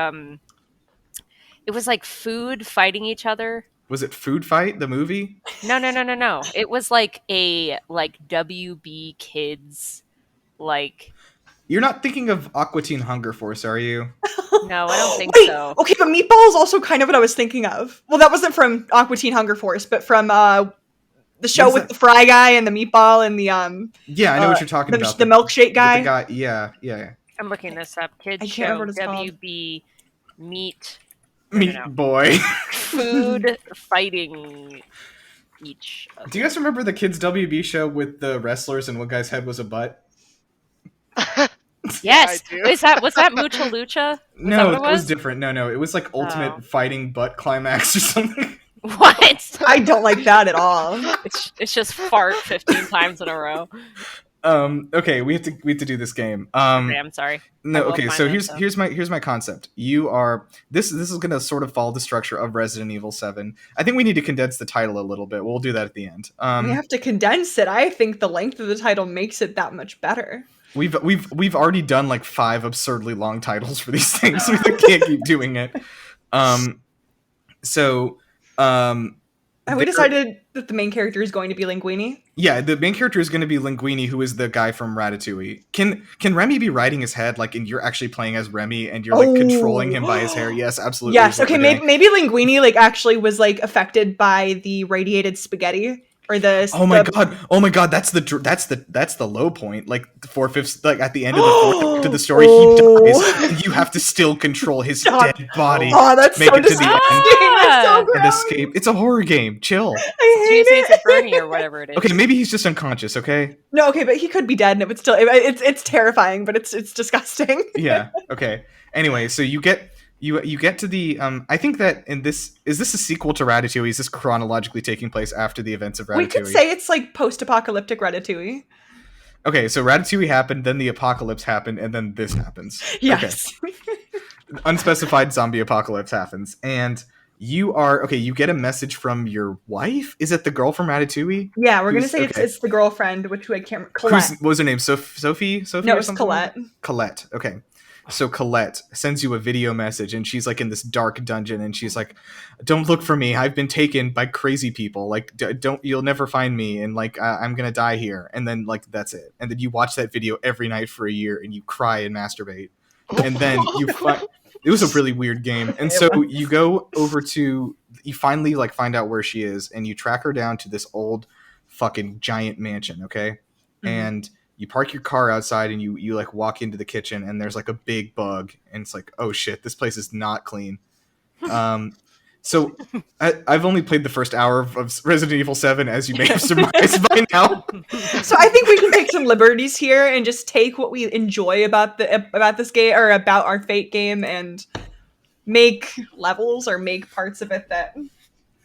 food fighting each other. Was it Food Fight, the movie? No. It was like a WB Kids like. You're not thinking of Aqua Teen Hunger Force, are you? No, I don't think so. Okay, but Meatball is also kind of what I was thinking of. Well, that wasn't from Aqua Teen Hunger Force, but from the show with the fry guy and the meatball and the Yeah, I know what you're talking about. The milkshake guy. The guy, yeah. I'm looking this up. Kids I can't show remember what it's called. WB Meat Meat Boy. Food fighting each other. Do you guys remember the kids WB show with the wrestlers and one guy's head was a butt? Yes. Yeah, I do. Was that Mucha Lucha? No, that it was different. No, it was like Ultimate Fighting Butt Climax or something. What? I don't like that at all. It's just fart 15 times in a row. Okay, we have to do this game. Okay, I'm sorry. No, okay, so here's my concept. You are this is going to sort of follow the structure of Resident Evil 7. I think we need to condense the title a little bit. We'll do that at the end. We have to condense it. I think the length of the title makes it that much better. We've already done like 5 absurdly long titles for these things. So we can't keep doing it. Have we decided that the main character is going to be Linguini? Yeah, the main character is going to be Linguini, who is the guy from Ratatouille. Can Remy be riding his head, like, and you're actually playing as Remy, and you're like controlling him by his hair? Yes, absolutely. Yes. Okay. Maybe Linguini like actually was like affected by the radiated spaghetti, or the Oh my god! That's the low point. Like the 4/5, like at the end of the fourth to the story, he dies, and you have to still control his dead body. Oh, that's make so it to the end disgusting. That's so and gross. escape. It's a horror game. Chill. I hate Tuesdays it. at Bernie or whatever it is. Okay, maybe he's just unconscious. Okay. No, okay, but he could be dead, and it would still. It's terrifying, but it's disgusting. Yeah. Okay. Anyway, so you get to the I think that is this a sequel to Ratatouille? Is this chronologically taking place after the events of Ratatouille? We could say it's like post-apocalyptic Ratatouille. Okay, so Ratatouille happened, then the apocalypse happened, and then this happens. Yes. Okay. Unspecified zombie apocalypse happens, and you get a message from your wife? Is it the girl from Ratatouille? Yeah, we're gonna say it's the girlfriend, which I can't. Colette. What was her name? Sophie? No, it's Colette. Colette. Okay. So Colette sends you a video message, and she's like in this dark dungeon, and she's like, "Don't look for me. I've been taken by crazy people. Like, you'll never find me, and like I'm gonna die here." And then like that's it. And then you watch that video every night for a year, and you cry and masturbate. And then it was a really weird game. And so you go over to, you finally like find out where she is, and you track her down to this old fucking giant mansion. Okay, and you park your car outside, and you like walk into the kitchen, and there's like a big bug, and it's like, oh shit, this place is not clean. So I've only played the first hour of Resident Evil 7, as you may have surmised by now. So I think we can take some liberties here and just take what we enjoy about this game, or about our Fate game, and make levels or make parts of it that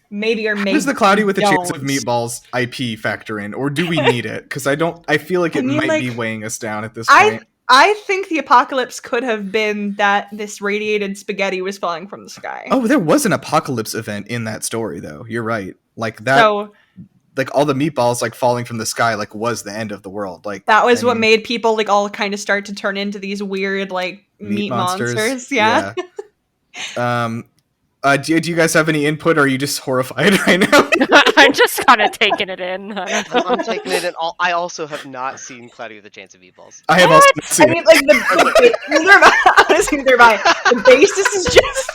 maybe are made. Does the Cloudy with a Chance of Meatballs IP factor in, or do we need it? Because I feel like it might be weighing us down at this point. I think the apocalypse could have been that this radiated spaghetti was falling from the sky. Oh, there was an apocalypse event in that story, though. You're right. Like that. So, like all the meatballs like falling from the sky, like was the end of the world. Like that was what made people like all kind of start to turn into these weird like meat monsters. Yeah. Do you guys have any input, or are you just horrified right now? I'm just kind of taking it in. I'm taking it in. I also have not seen Cloudy with a Chance of Meatballs. I have also not seen it. Like the basis is just.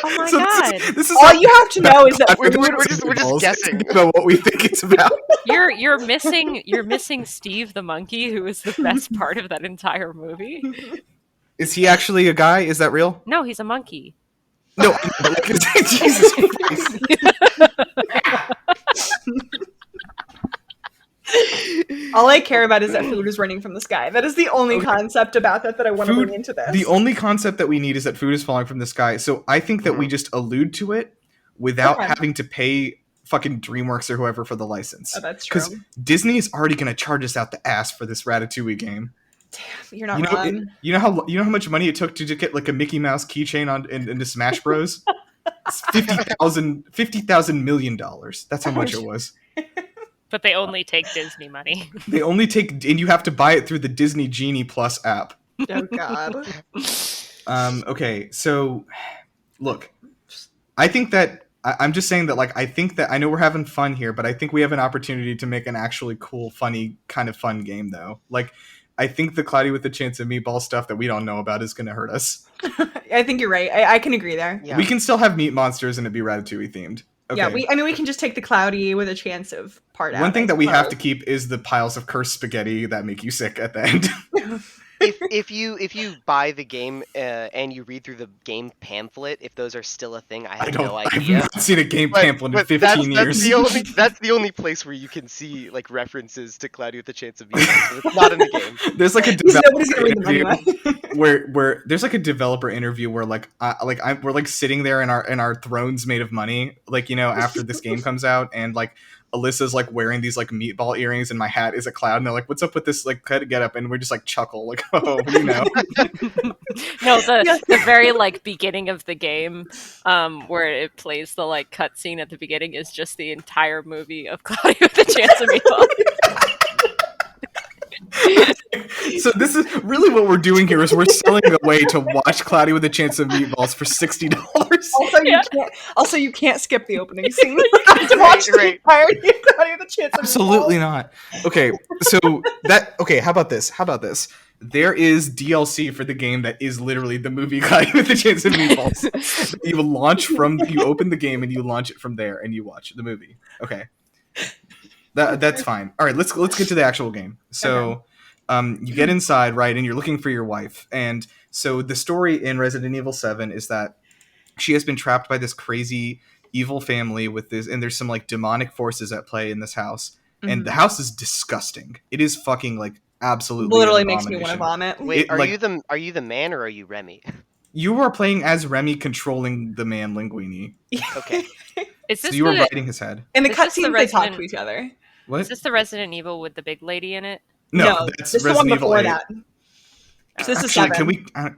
Oh my god! This is all you have to know is that we're just guessing about what we think it's about. You're missing Steve the monkey, who is the best part of that entire movie. Is he actually a guy? Is that real? No, he's a monkey. No, Jesus Christ. All I care about is that food is running from the sky. That is the only concept about that I want to bring into this. The only concept that we need is that food is falling from the sky. So I think that we just allude to it without having to pay fucking DreamWorks or whoever for the license. Oh, that's true. Because Disney is already going to charge us out the ass for this Ratatouille game. Damn, you're not wrong. You know how much money it took to just get like a Mickey Mouse keychain into Smash Bros? It's $50,000 million. That's how much it was. But they only take Disney money. They only take, and you have to buy it through the Disney Genie Plus app. Oh god. Okay, so look, I think that I'm just saying that like I think that I know we're having fun here, but I think we have an opportunity to make an actually cool, funny, kind of fun game though. Like I think the Cloudy with a Chance of Meatball stuff that we don't know about is going to hurt us. I think you're right. I can agree there. Yeah. We can still have meat monsters and it be Ratatouille themed. Okay. Yeah, we can just take the Cloudy with a Chance of part out. One thing that we have to keep is the piles of cursed spaghetti that make you sick at the end. If you buy the game and you read through the game pamphlet, if those are still a thing, I have no idea. I've not seen a game pamphlet in 15 years. That's the only place where you can see like references to Cloudy with a Chance of Meatballs. So it's not in the game. There's like a developer interview where there's like a developer interview where we're like sitting there in our thrones made of money, like after this game comes out, and like Alyssa's like wearing these like meatball earrings and my hat is a cloud, and they're like, what's up with this like get up, and we're just like chuckle like, oh, No, the very like beginning of the game where it plays the like cutscene at the beginning is just the entire movie of Cloudy with a Chance of Meatballs. So this is really what we're doing here is we're selling a way to watch Cloudy with a Chance of Meatballs for $60. Also, you can't skip the opening scene. You have to watch the entirety of Cloudy with a Chance of Meatballs. Absolutely not. Okay, so how about this? There is DLC for the game that is literally the movie Cloudy with a Chance of Meatballs. You open the game and you launch it from there and you watch the movie. Okay. That's fine. All right, let's get to the actual game. So, you get inside, right, and you're looking for your wife. And so the story in Resident Evil 7 is that she has been trapped by this crazy evil family with this, and there's some like demonic forces at play in this house. And the house is disgusting. It is fucking like absolutely literally makes me want to vomit. Wait, are you the man or are you Remy? You are playing as Remy controlling the man Linguini. Okay. So you were riding his head. In the cutscenes, they talk to each other. What? Is this the Resident Evil with the big lady in it? No, that's this is the one before that. So this is 7. Can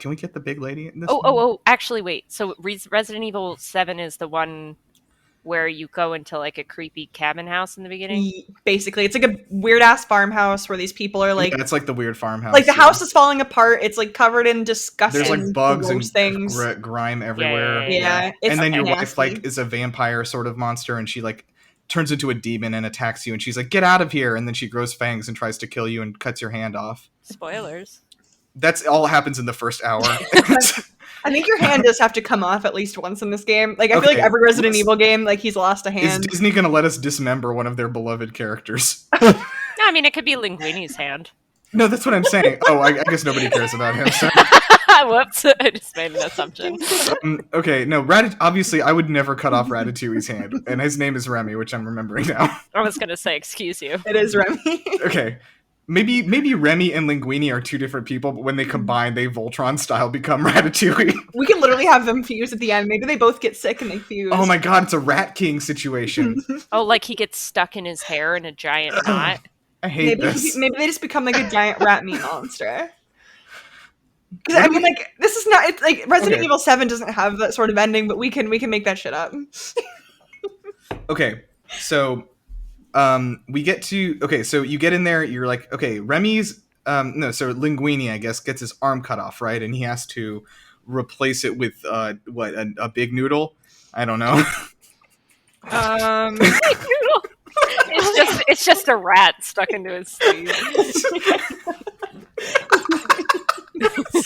we get the big lady in this? Oh! Actually, wait. So Resident Evil 7 is the one where you go into like a creepy cabin house in the beginning. Basically, it's like a weird ass farmhouse where these people are like. Yeah, it's like the weird farmhouse. Like the house is falling apart. It's like covered in disgusting. There's like bugs and things. Grime everywhere. Yeah. And then your wife like is a vampire sort of monster, and she like turns into a demon and attacks you, and she's like, "Get out of here!" And then she grows fangs and tries to kill you and cuts your hand off. Spoilers. That's all happens in the first hour. I think your hand does have to come off at least once in this game. Like, I feel like every Resident Evil game, like, he's lost a hand. Is Disney gonna let us dismember one of their beloved characters? No, I mean, it could be Linguini's hand. No, that's what I'm saying. Oh, I guess nobody cares about him. So. Whoops, I just made an assumption. Okay, no, obviously, I would never cut off Ratatouille's hand, and his name is Remy, which I'm remembering now. I was gonna say, excuse you. It is Remy. Okay. Maybe Remy and Linguini are two different people, but when they combine, they Voltron style become Ratatouille. We can literally have them fuse at the end. Maybe they both get sick and they fuse. Oh my god, it's a Rat King situation. Oh, like he gets stuck in his hair in a giant knot. I hate this. Maybe they just become like a giant rat meat monster. Because I mean, like, this is not. It's like Resident Evil 7 doesn't have that sort of ending, but we can make that shit up. Okay, so. We get to so you get in there, you're like, okay, Remy's so Linguini, I guess, gets his arm cut off, right? And he has to replace it with a big noodle? I don't know. It's just a rat stuck into his sleeve.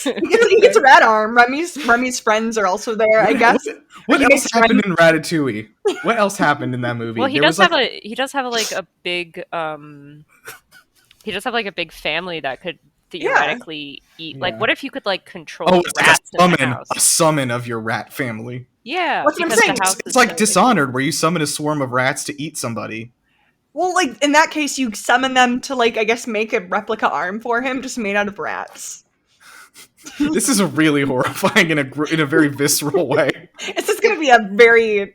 He gets a rat arm. Remy's friends are also there, I guess. What else happened in Ratatouille? What else happened in that movie? Well, he does have a big family that could theoretically eat. Like, what if you could like control rats in the house? A summon of your rat family. Yeah, that's what I'm saying. It's like Dishonored, where you summon a swarm of rats to eat somebody. Well, like in that case, you summon them to like I guess make a replica arm for him, just made out of rats. This is really horrifying in a very visceral way. It's just going to be a very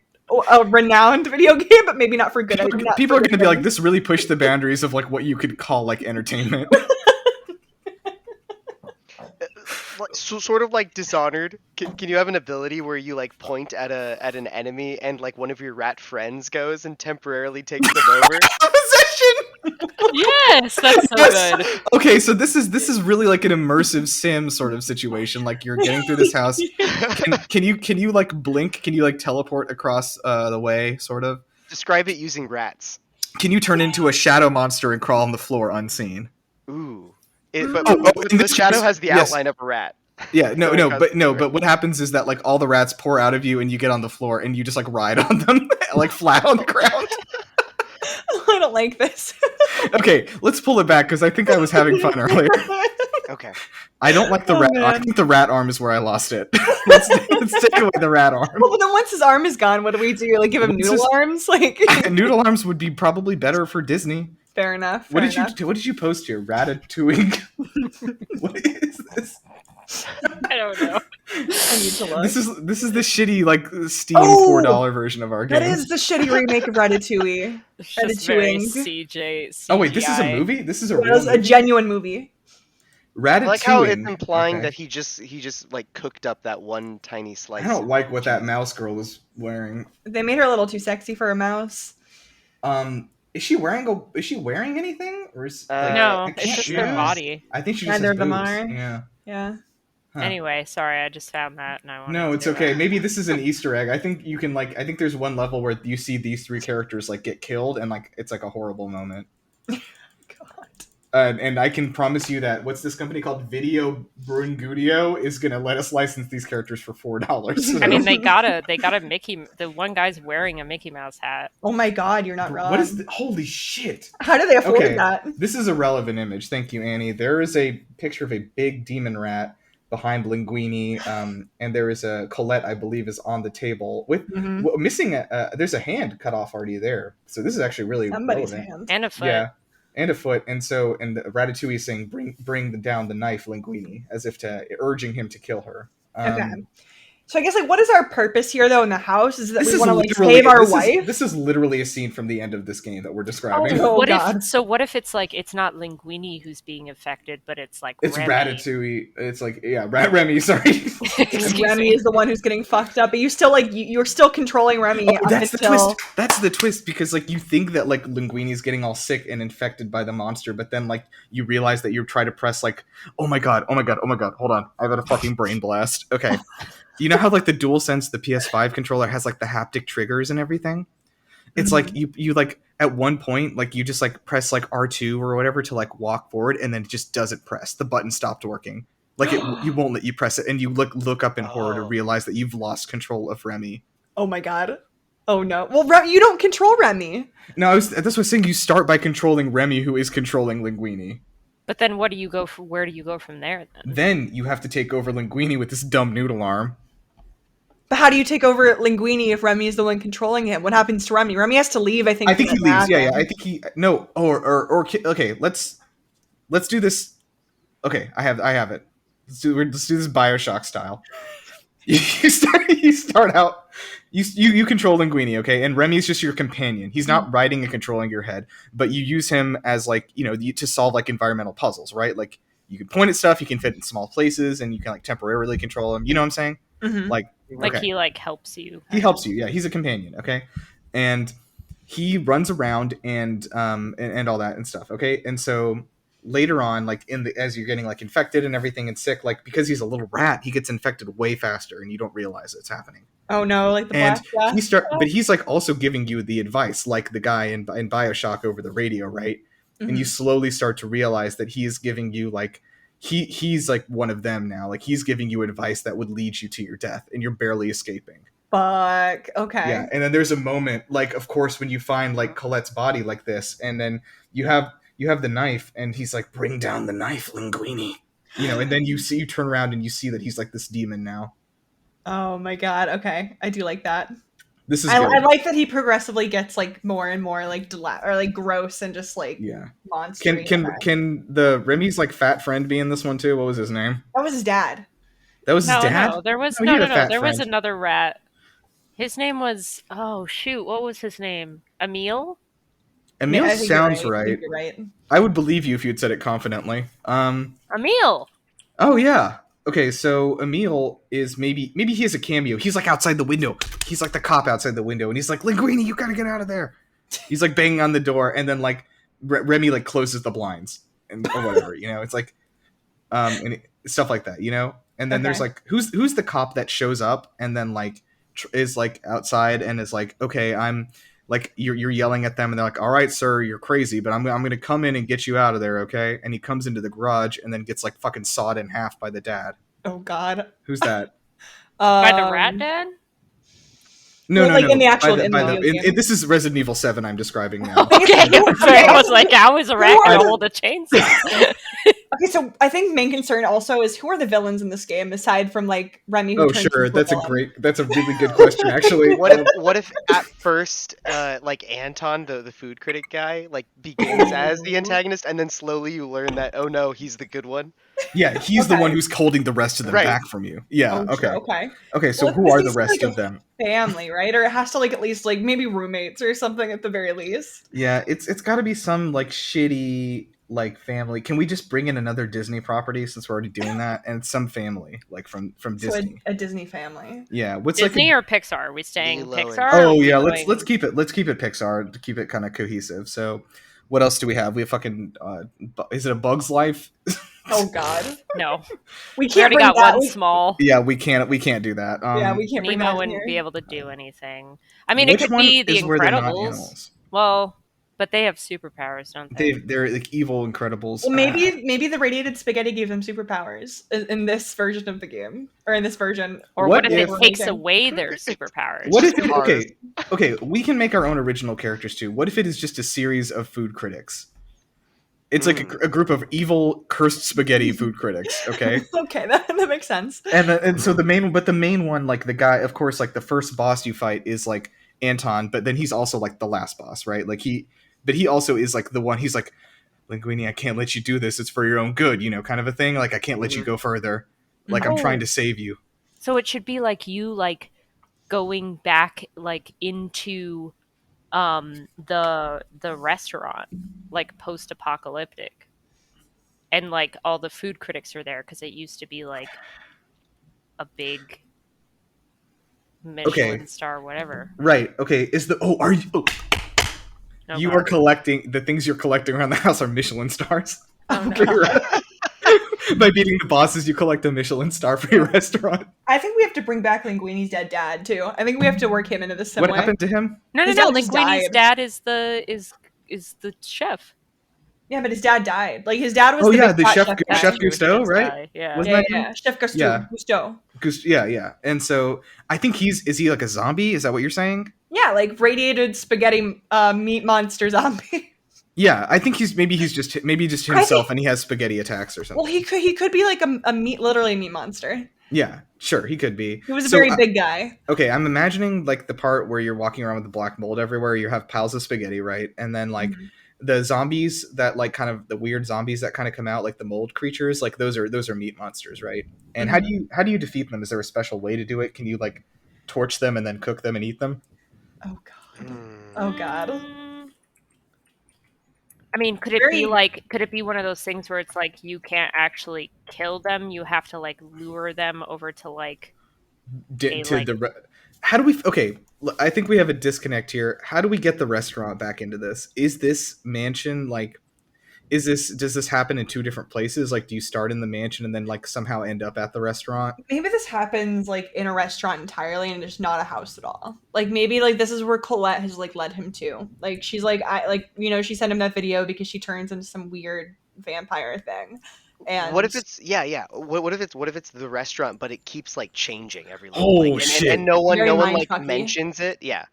renowned video game, but maybe not for good. People are going to be like, this really pushed the boundaries of like what you could call like entertainment. So, sort of like Dishonored. Can you have an ability where you like point at an enemy and like one of your rat friends goes and temporarily takes them over? Possession. Yes, that's so good. Okay, so this is really like an immersive sim sort of situation. Like you're getting through this house. Can you like blink? Can you like teleport across the way? Sort of. Describe it using rats. Can you turn into a shadow monster and crawl on the floor unseen? Ooh. The shadow has the outline of a rat. Yeah, but what happens is that like all the rats pour out of you and you get on the floor and you just like ride on them like flat on the ground. I don't like this. Okay, let's pull it back because I think I was having fun earlier. Okay. I don't like the rat arm. I think the rat arm is where I lost it. Let's take away the rat arm. Well, but then once his arm is gone, what do we do? Like give him noodle arms? Like noodle arms would be probably better for Disney. Fair enough. What did you post here? Ratatouille. What is this? I don't know. I need to look. This is the shitty like Steam $4 version of our game. That is the shitty remake of Ratatouille. Ratatouille. CJ. Oh wait, this is a movie. This is a real movie? A genuine movie. Ratatouille. I like how it's implying that he just like cooked up that one tiny slice. I don't like what that mouse girl is wearing. They made her a little too sexy for a mouse. Is she wearing anything? Or is no, it's just their body. I think she just neither has of them boobs. are. Yeah. Huh. Anyway, sorry, I just found that and I wanted No, to it's do okay. that. Maybe this is an Easter egg. I think you can I think there's one level where you see these three characters like get killed and like it's like a horrible moment. God. And I can promise you that what's this company called? Video Brungudio is gonna let us license these characters for $4. So. I mean, they got a Mickey. The one guy's wearing a Mickey Mouse hat. Oh my god, you're not wrong. What is holy shit? How do they afford that? This is a relevant image. Thank you, Annie. There is a picture of a big demon rat behind Linguini, and there is a Colette, I believe, is on the table with missing. There's a hand cut off already there. So this is actually really Somebody's relevant. hand. And a foot. Yeah. And a foot, and Ratatouille is saying, "Bring down the knife, Linguini," as if urging him to kill her. Okay. So I guess what is our purpose here though in the house? Is that we want to literally- save our wife? This is literally a scene from the end of this game that we're describing. Oh, What God. what if it's it's not Linguini who's being affected, but it's It's Remy? Ratatouille. It's Remy. Sorry. Remy is the one who's getting fucked up, but you still you're still controlling Remy. That's the twist. That's the twist because you think that Linguini is getting all sick and infected by the monster, but then you realize that you're trying to press oh my god, hold on, I've got a fucking brain blast. Okay. You know how the DualSense, the PS5 controller has the haptic triggers and everything? It's you at one point you just press R2 or whatever to walk forward, and then it just doesn't press. The button stopped working. You won't let you press it, and you look up in horror to realize that you've lost control of Remy. Oh my god. Oh no. Well, you don't control Remy. No, that's what I was saying. You start by controlling Remy, who is controlling Linguini. But then where do you go from there then? Then you have to take over Linguini with this dumb noodle arm. But how do you take over Linguini if Remy is the one controlling him? What happens to Remy? Remy has to leave, I think. I think he leaves. Yeah. I think he okay, let's do this. Okay, I have it. Let's do this BioShock style. You start out you control Linguini, okay? And Remy's just your companion. He's not riding and controlling your head, but you use him as to solve environmental puzzles, right? You can point at stuff, you can fit in small places, and you can temporarily control him. You know what I'm saying? Mm-hmm. Okay. He helps you. He helps you. Yeah, he's a companion, okay? And he runs around and all that and stuff, okay? And so later on, as you're getting infected and everything and sick, because he's a little rat, he gets infected way faster and you don't realize it's happening. Oh no, the black death. But he's also giving you the advice, the guy in BioShock over the radio, right? Mm-hmm. And you slowly start to realize that he is giving you he's one of them now. He's giving you advice that would lead you to your death, and you're barely escaping. Fuck. Okay. Yeah, and then there's a moment, of course, when you find Colette's body like this, and then you have the knife, and he's "Bring down the knife, Linguini." And then you turn around and you see that he's this demon now. Oh my god. Okay, I do like that. This is. I like that he progressively gets more and more gross and just monster. Can the Remy's fat friend be in this one too? What was his name? That was his dad. That was his dad. No, there was there was another rat. His name was what was his name? Emil? Emil sounds right. You're right. I would believe you if you'd said it confidently. Emil. Oh yeah. Okay, so Emil is maybe he has a cameo. He's outside the window. He's the cop outside the window, and he's Linguini, you gotta get out of there. He's banging on the door, and then Remy closes the blinds and or whatever. It's and stuff like that. And then there's who's the cop that shows up and then is outside and is okay, I'm you're yelling at them and they're all right, sir, you're crazy, but I'm gonna come in and get you out of there, okay? And he comes into the garage and then gets fucking sawed in half by the dad. Oh god. Who's that? By the rat dad? No. In the actual this is Resident Evil 7 I'm describing now. Okay. I was how is a rat gonna hold a chainsaw? Okay, so I think main concern also is who are the villains in this game aside from Remy? Who sure, that's a really good question actually. What if at first Anton, the food critic guy, begins as the antagonist, and then slowly you learn that oh no, he's the good one. Yeah, he's the one who's holding the rest of them back from you. Yeah. Okay. So who are the rest of them? Family, right? Or it has to at least maybe roommates or something at the very least. Yeah, it's got to be some shitty family. Can we just bring in another Disney property since we're already doing that? And some family from Disney. So a Disney family. Yeah, what's Disney or Pixar? Are we staying Pixar? Oh yeah, let's keep it Pixar to keep it kind of cohesive. So what else do we have? We have fucking is it A Bug's Life? Oh god. No. We can't already got one small. Yeah, we can't do that. We can't bring that Nemo wouldn't here. be able to do anything. I mean, it could be The Incredibles. Well, But they have superpowers, don't they? They're like evil Incredibles. Well, maybe the radiated spaghetti gave them superpowers in this version of the game, or in this version. Or What what if if- it takes away their superpowers? What if It's hard. okay, we can make our own original characters too. What if it is just a series of food critics? It's like a group of evil cursed spaghetti food critics, okay? Okay, that makes sense. And so the main one, like the guy, of course, like the first boss you fight is like Anton, but then he's also like the last boss, right? Like he also is like the one. He's like, Linguini, I can't let you do this. It's for your own good, kind of a thing. Like I can't let you go further. Like I'm trying to save you. So it should be like you like going back like into the restaurant, like post-apocalyptic, and like all the food critics are there because it used to be like a big Michelin star, whatever. Right. Okay. Are you? Oh. No You problem. are collecting the things you're collecting around the house are Michelin stars. Oh, no. By beating the bosses, you collect a Michelin star for your restaurant. I think we have to bring back Linguini's dead dad too. I think we have to work him into this some What way. happened to him? No. His dad just Linguini's died. dad is the chef. Yeah, but his dad died. Like his dad was Oh the yeah, big the fat chef guy. Chef Gusteau, His right? guy, yeah. Wasn't Yeah, that him? yeah, Chef Gusteau. Yeah. Gusteau. Yeah. And so I think is he like a zombie? Is that what you're saying? Yeah, like radiated spaghetti meat monster zombie. Yeah, I think he's just himself, and he has spaghetti attacks or something. Well, he could be like a meat, literally meat monster. Yeah, sure, he could be. He was a very big guy. Okay, I'm imagining like the part where you're walking around with the black mold everywhere. You have piles of spaghetti, right? And then like the zombies that like kind of the weird zombies that kind of come out, like the mold creatures, like those are meat monsters, right? And how do you defeat them? Is there a special way to do it? Can you like torch them and then cook them and eat them? Oh god. Oh god. I mean, could it be one of those things where it's like you can't actually kill them, you have to like lure them over to like how do we okay, I think we have a disconnect here. How do we get the restaurant back into this? Is this mansion like does this happen in two different places? Like do you start in the mansion and then like somehow end up at the restaurant? Maybe this happens like in a restaurant entirely and there's not a house at all. Like maybe like this is where Colette has like led him to. Like she's like she sent him that video because she turns into some weird vampire thing. And what if it's what if it's the restaurant but it keeps like changing every shit. And no one like mind-fucky. mentions it? Yeah.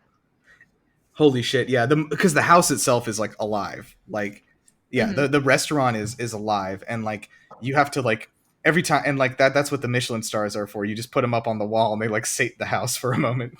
Holy shit, yeah. Because the house itself is like alive. Like yeah, the restaurant is alive, and like you have to like every time, and like that's what the Michelin stars are for. You just put them up on the wall and they like sate the house for a moment.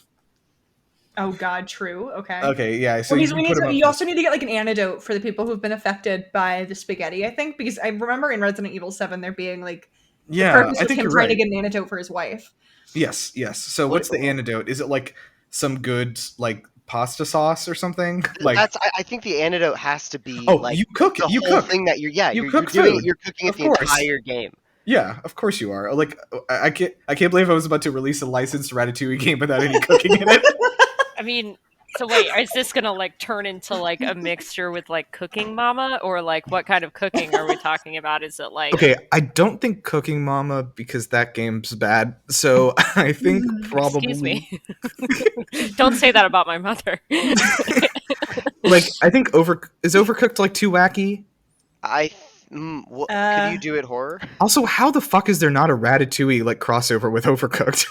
Oh god, true. Okay. Okay, yeah. So you also need to get like an antidote for the people who've been affected by the spaghetti, I think, because I remember in Resident Evil 7 there being like the purpose was him trying to get an antidote for his wife. Yes. So what's the antidote? Is it like some good like pasta sauce or something? Like I think the antidote has to be like you cook the you whole cook thing that you're cook doing food. you're cooking Of it the course. entire game. Yeah, of course you are. Like I can't believe I was about to release a licensed Ratatouille game without any cooking in it. I mean, so wait, is this gonna like turn into like a mixture with like Cooking Mama, or like what kind of cooking are we talking about? Is it like Okay, I don't think Cooking Mama because that game's bad. So I think probably. Excuse me. Don't say that about my mother. Like I think is Overcooked like too wacky? Could you do it horror? Also, how the fuck is there not a Ratatouille like crossover with Overcooked?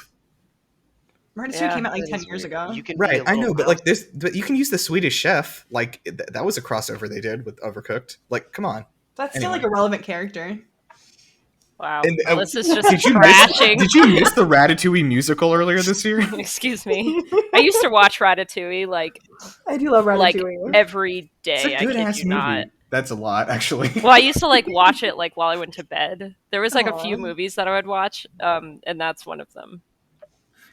Ratatouille came out like 10 years ago. Right, I know, but like this, but you can use the Swedish Chef. Like that was a crossover they did with Overcooked. Like, come on. That's still like a relevant character. Wow, And, this is just did you trashing. Did you miss the Ratatouille musical earlier this year? Excuse me. I used to watch Ratatouille like I do love Ratatouille. like every day. It's a good I ass kid you movie. not. That's a lot, actually. Well, I used to like watch it like while I went to bed. There was like a few Aw. movies that I would watch, and that's one of them.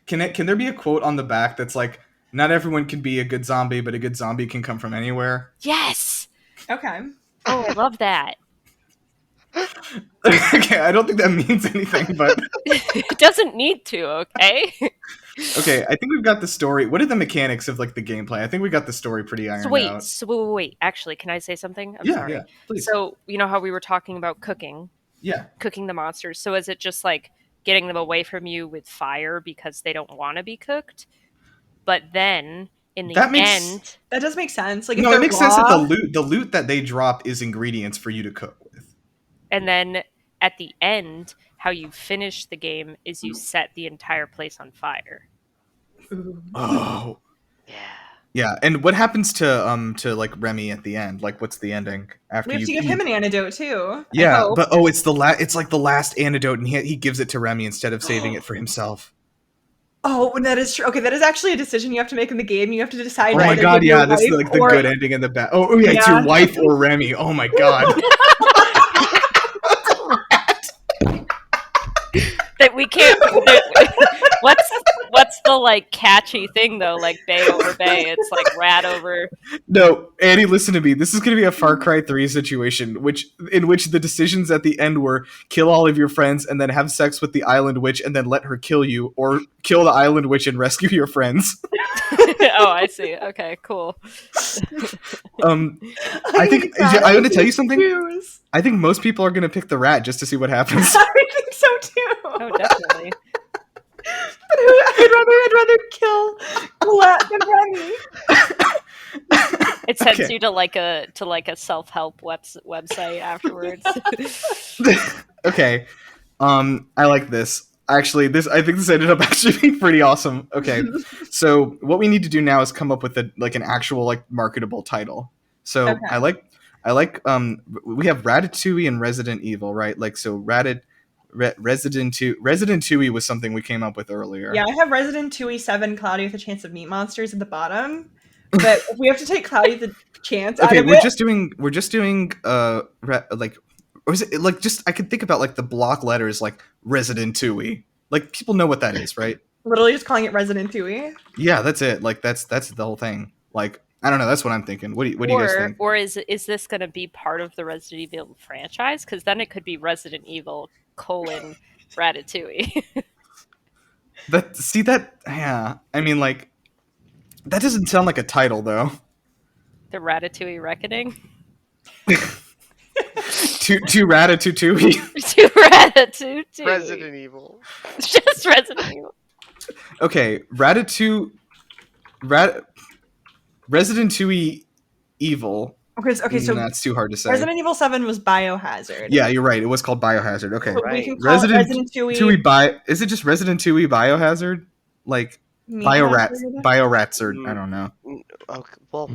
Can there be a quote on the back that's like, "Not everyone can be a good zombie, but a good zombie can come from anywhere"? Yes. Okay. Oh, I love that. Okay, I don't think that means anything, but It doesn't need to. Okay. okay, I think we've got the story. What are the mechanics of like the gameplay? I think we got the story pretty ironed out. Wait. Actually, can I say something? I'm Yeah, sorry. yeah, please. So you know how we were talking about cooking the monsters. So is it just like getting them away from you with fire because they don't want to be cooked? But then in the That makes- end. That does make sense. Like, if No, they're it makes sense that raw- the loot that they drop is ingredients for you to cook with. And then at the end, how you finish the game is you set the entire place on fire. Ooh. Oh. Yeah. Yeah, and what happens to like Remy at the end? Like, what's the ending after We have you to give him an antidote too. Yeah, but it's like the last antidote, and he gives it to Remy instead of saving it for himself. Oh, that is true. Okay, that is actually a decision you have to make in the game. You have to decide. Oh my either god, give your yeah, this is wife like the or- good ending and the bad. Oh yeah, it's your wife or Remy. Oh my god. That we can't. What's the like catchy thing though? Like bay over bay. It's like rat over. No, Annie, listen to me. This is going to be a Far Cry 3 situation, in which the decisions at the end were kill all of your friends and then have sex with the island witch and then let her kill you, or kill the island witch and rescue your friends. Oh, I see. Okay, cool. I think I'm going to tell you something. I think most people are going to pick the rat just to see what happens. I think so too. Oh, definitely. But I'd rather kill Colette than Remy. It sends Okay. you to like a self-help website afterwards. Okay. I like this. Actually, I think this ended up actually being pretty awesome. Okay. So what we need to do now is come up with an actual like marketable title. So Okay. I like we have Ratatouille and Resident Evil, right? Like, so Resident Tui was something we came up with earlier. Yeah, I have Resident Tui 7 Cloudy with a Chance of Meat Monsters at the bottom. But if we have to take Cloudy with a Chance out Okay, of we're it, just doing like, or is it like, just I could think about like the block letters like Resident Tui. Like, people know what that is, right? literally just calling it Resident Tui. Yeah, that's it. Like, that's the whole thing. Like, I don't know. That's what I'm thinking. What do you guys think? Or is this going to be part of the Resident Evil franchise? Because then it could be Resident Evil : Ratatouille. Yeah. I mean, like, that doesn't sound like a title though. The Ratatouille Reckoning. Two Ratatouille. To Ratatouille. Resident Evil. Just Resident Evil. Okay, Resident Tui Evil. Okay, so That's too hard to say. Resident Evil 7 was Biohazard. Yeah, you're right. It was called Biohazard. Okay. But we Right. can call it Resident Tui. Is it just Resident Tui Biohazard? Like Bioratzard. I don't know. Okay, well,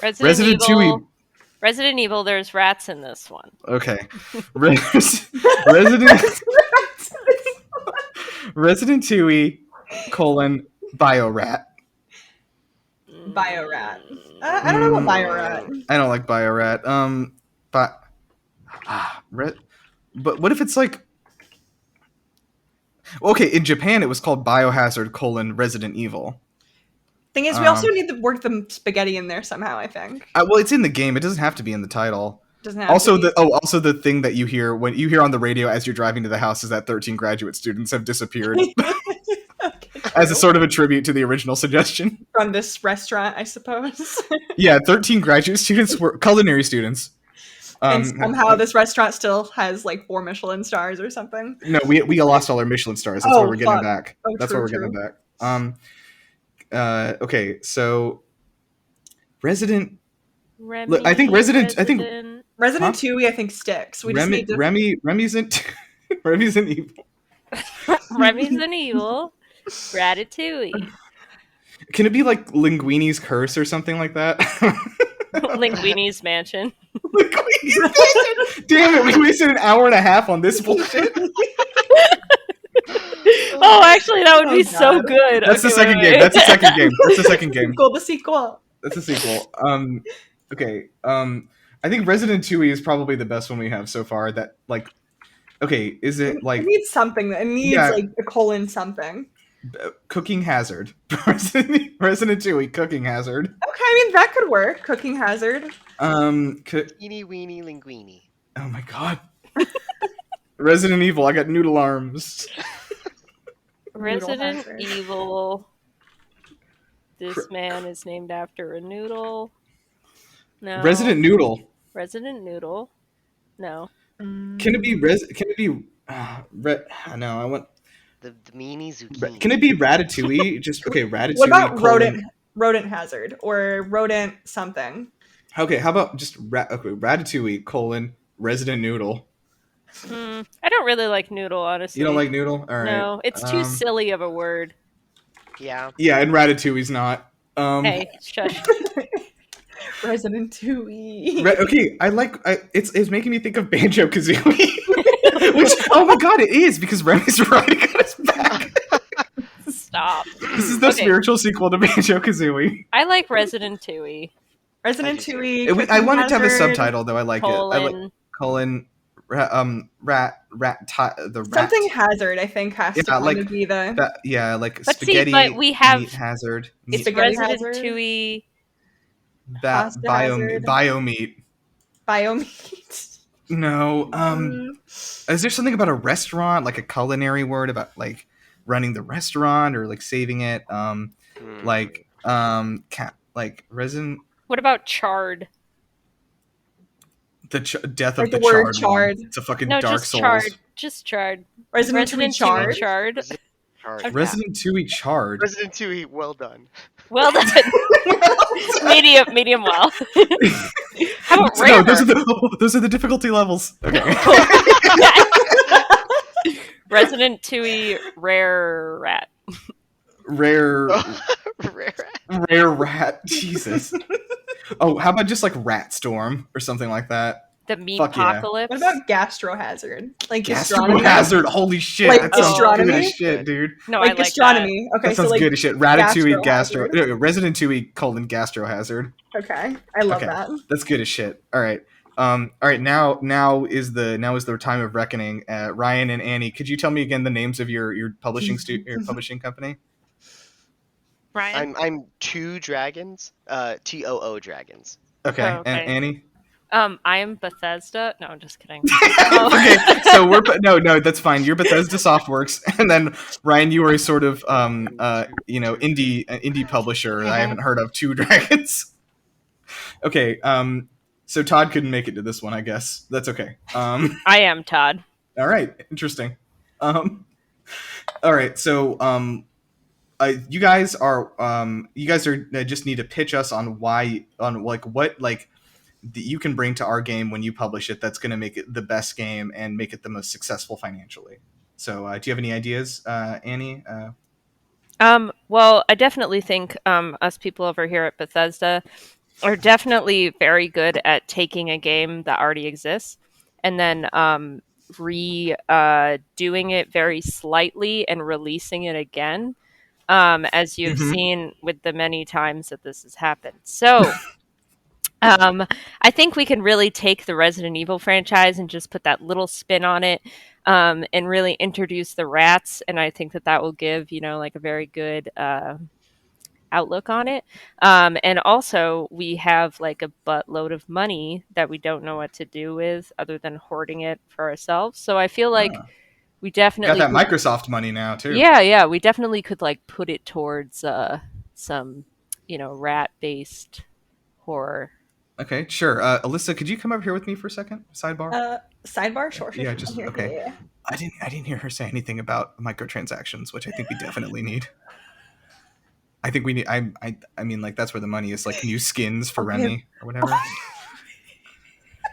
Resident Tui. Resident Evil, there's rats in this one. Okay. Resident Tui : Biorat. Biorat. I don't know about Biorat. I don't like Biorat. But what if it's like, okay, in Japan it was called Biohazard : Resident Evil. Thing is, we also need to work the spaghetti in there somehow, I think. Well, it's in the game. It doesn't have to be in the title. Doesn't have Also, to be. also the thing that you hear when you hear on the radio as you're driving to the house is that 13 graduate students have disappeared. As a sort of a tribute to the original suggestion. From this restaurant, I suppose. Yeah, 13 graduate students were culinary students. And somehow this restaurant still has like 4 Michelin stars or something. No, we lost all our Michelin stars. That's why we're getting them back. Oh, That's true, why we're getting them back. Okay, so Resident. Remy, I think Resident Tui, I think sticks. We just need to. Remy's in Evil. Remy's an Evil. Ratatouille. Can it be like Linguini's Curse or something like that? Linguini's Mansion. Linguini's Mansion. Damn it! We wasted an hour and a half on this bullshit. Oh, actually, that would be so good. That's the second game. That's the second game. That's the second game. The sequel. That's a sequel. Okay. I think Resident Tui is probably the best one we have so far. That like, okay, is it like It needs something. It needs like a colon something. Cooking Hazard. Resident Tui Cooking Hazard. Okay, I mean that could work. Cooking Hazard. Eeny weeny linguini. Oh my god. Resident Evil. I got noodle arms. Resident Evil. This man is named after a noodle. No. Resident Noodle. Resident Noodle. No. Can it be no, The meanie zucchini. Can it be Ratatouille? Just okay, Ratatouille. What about colon... rodent hazard or rodent something? Okay, how about just Ratatouille colon Resident Noodle. I don't really like noodle, honestly. You don't like noodle? All right. No, it's too silly of a word. Yeah. Yeah, and Ratatouille's not. Hey, shush. Resident Tui. Okay, it's making me think of Banjo Kazooie. Which, oh my god, it is, because Remy's riding on his back. Stop. This is the spiritual sequel to Banjo Kazooie. I like Resident Tui. Resident Tui. I wanted to have a subtitle, though. I like colon. it. I like colon the rat. Something hazard, I think, has to kind of be the. Like but spaghetti. But we have meat hazard. It's spaghetti Resident hazard. Tui. Biomeat. Biomeat. No. Is there something about a restaurant, like a culinary word about like running the restaurant or like saving it? Like resin. What about charred? The death of Like the the word charred. It's a fucking Dark just Souls. Charred. Just charred. Resident Tui charred. Resident Tui charred. Resident Tui, well done. Well done. medium well. How about rare? No, those are the difficulty levels. Okay. Resident Tui rare rat. Rare rat. Jesus. Oh, how about just like Rat Storm or something like that? The meat apocalypse. What about Gastrohazard? Like Gastrohazard. Holy shit! Like that sounds good gastronomy? as shit, dude. No, like I like gastronomy. That. Okay, that sounds so like good as shit. Ratatouille, Resident Tui colon Gastrohazard. Okay, I love that. That's good as shit. All right. All right. Now is the time of reckoning. Ryan and Annie, could you tell me again the names of your publishing publishing company? Ryan, I'm Two Dragons. TOO Dragons. Okay. Oh, okay. And Annie. I am Bethesda. No, I'm just kidding. Okay, so no, that's fine. You're Bethesda Softworks, and then Ryan, you are a sort of indie publisher I haven't heard of. Two Dragons. Okay, so Todd couldn't make it to this one, I guess. That's okay. I am Todd. All right, interesting. All right, so you guys just need to pitch us on what that you can bring to our game when you publish it that's going to make it the best game and make it the most successful financially. So do you have any ideas, Annie? Well, I definitely think us people over here at Bethesda are definitely very good at taking a game that already exists and then doing it very slightly and releasing it again, as you've seen with the many times that this has happened. So I think we can really take the Resident Evil franchise and just put that little spin on it, and really introduce the rats. And I think that will give, like a very good outlook on it. And also we have like a buttload of money that we don't know what to do with other than hoarding it for ourselves. So I feel like we definitely got that Microsoft money now too. Yeah. We definitely could like put it towards some, rat-based horror. Okay, sure. Alyssa, could you come up here with me for a second? Sidebar. Sidebar, sure. Yeah, just okay. Yeah. I didn't hear her say anything about microtransactions, which I think we definitely need. I think we need. I mean, like that's where the money is. Like new skins for Remy or whatever.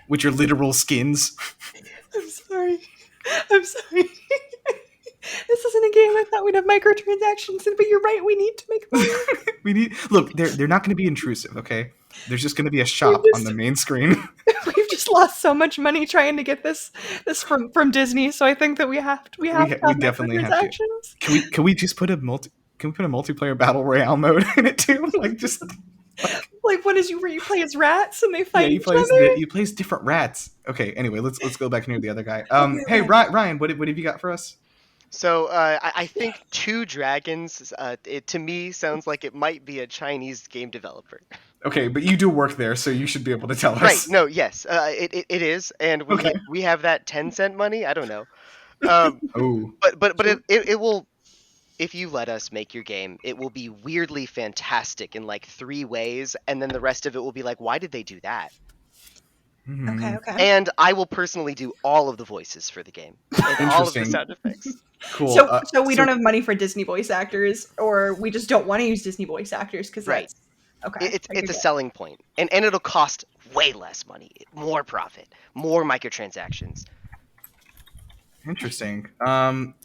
Which are literal skins. I'm sorry. This isn't a game. I thought we'd have microtransactions, but you're right. We need to make money. Look. They're not going to be intrusive. Okay. There's just going to be a shop on the main screen. We've just lost so much money trying to get this from Disney, so I think that we definitely have to. Can we just put a multiplayer battle royale mode in it too? Like what is where you play as rats and they fight each other? You play as different rats. Okay. Anyway, let's go back and hear the other guy. Hey Ryan, what have you got for us? So I think Two Dragons, it to me sounds like it might be a Chinese game developer. Okay, but you do work there, so you should be able to tell us. Right? No, yes, it is, and we have that 10-cent money. I don't know. But it will, if you let us make your game, it will be weirdly fantastic in like 3 ways, and then the rest of it will be like, why did they do that? Okay. And I will personally do all of the voices for the game and all of the sound effects. Cool. So we don't have money for Disney voice actors, or we just don't want to use Disney voice actors because that's okay. It's a selling point, and it'll cost way less money, more profit, more microtransactions. Interesting.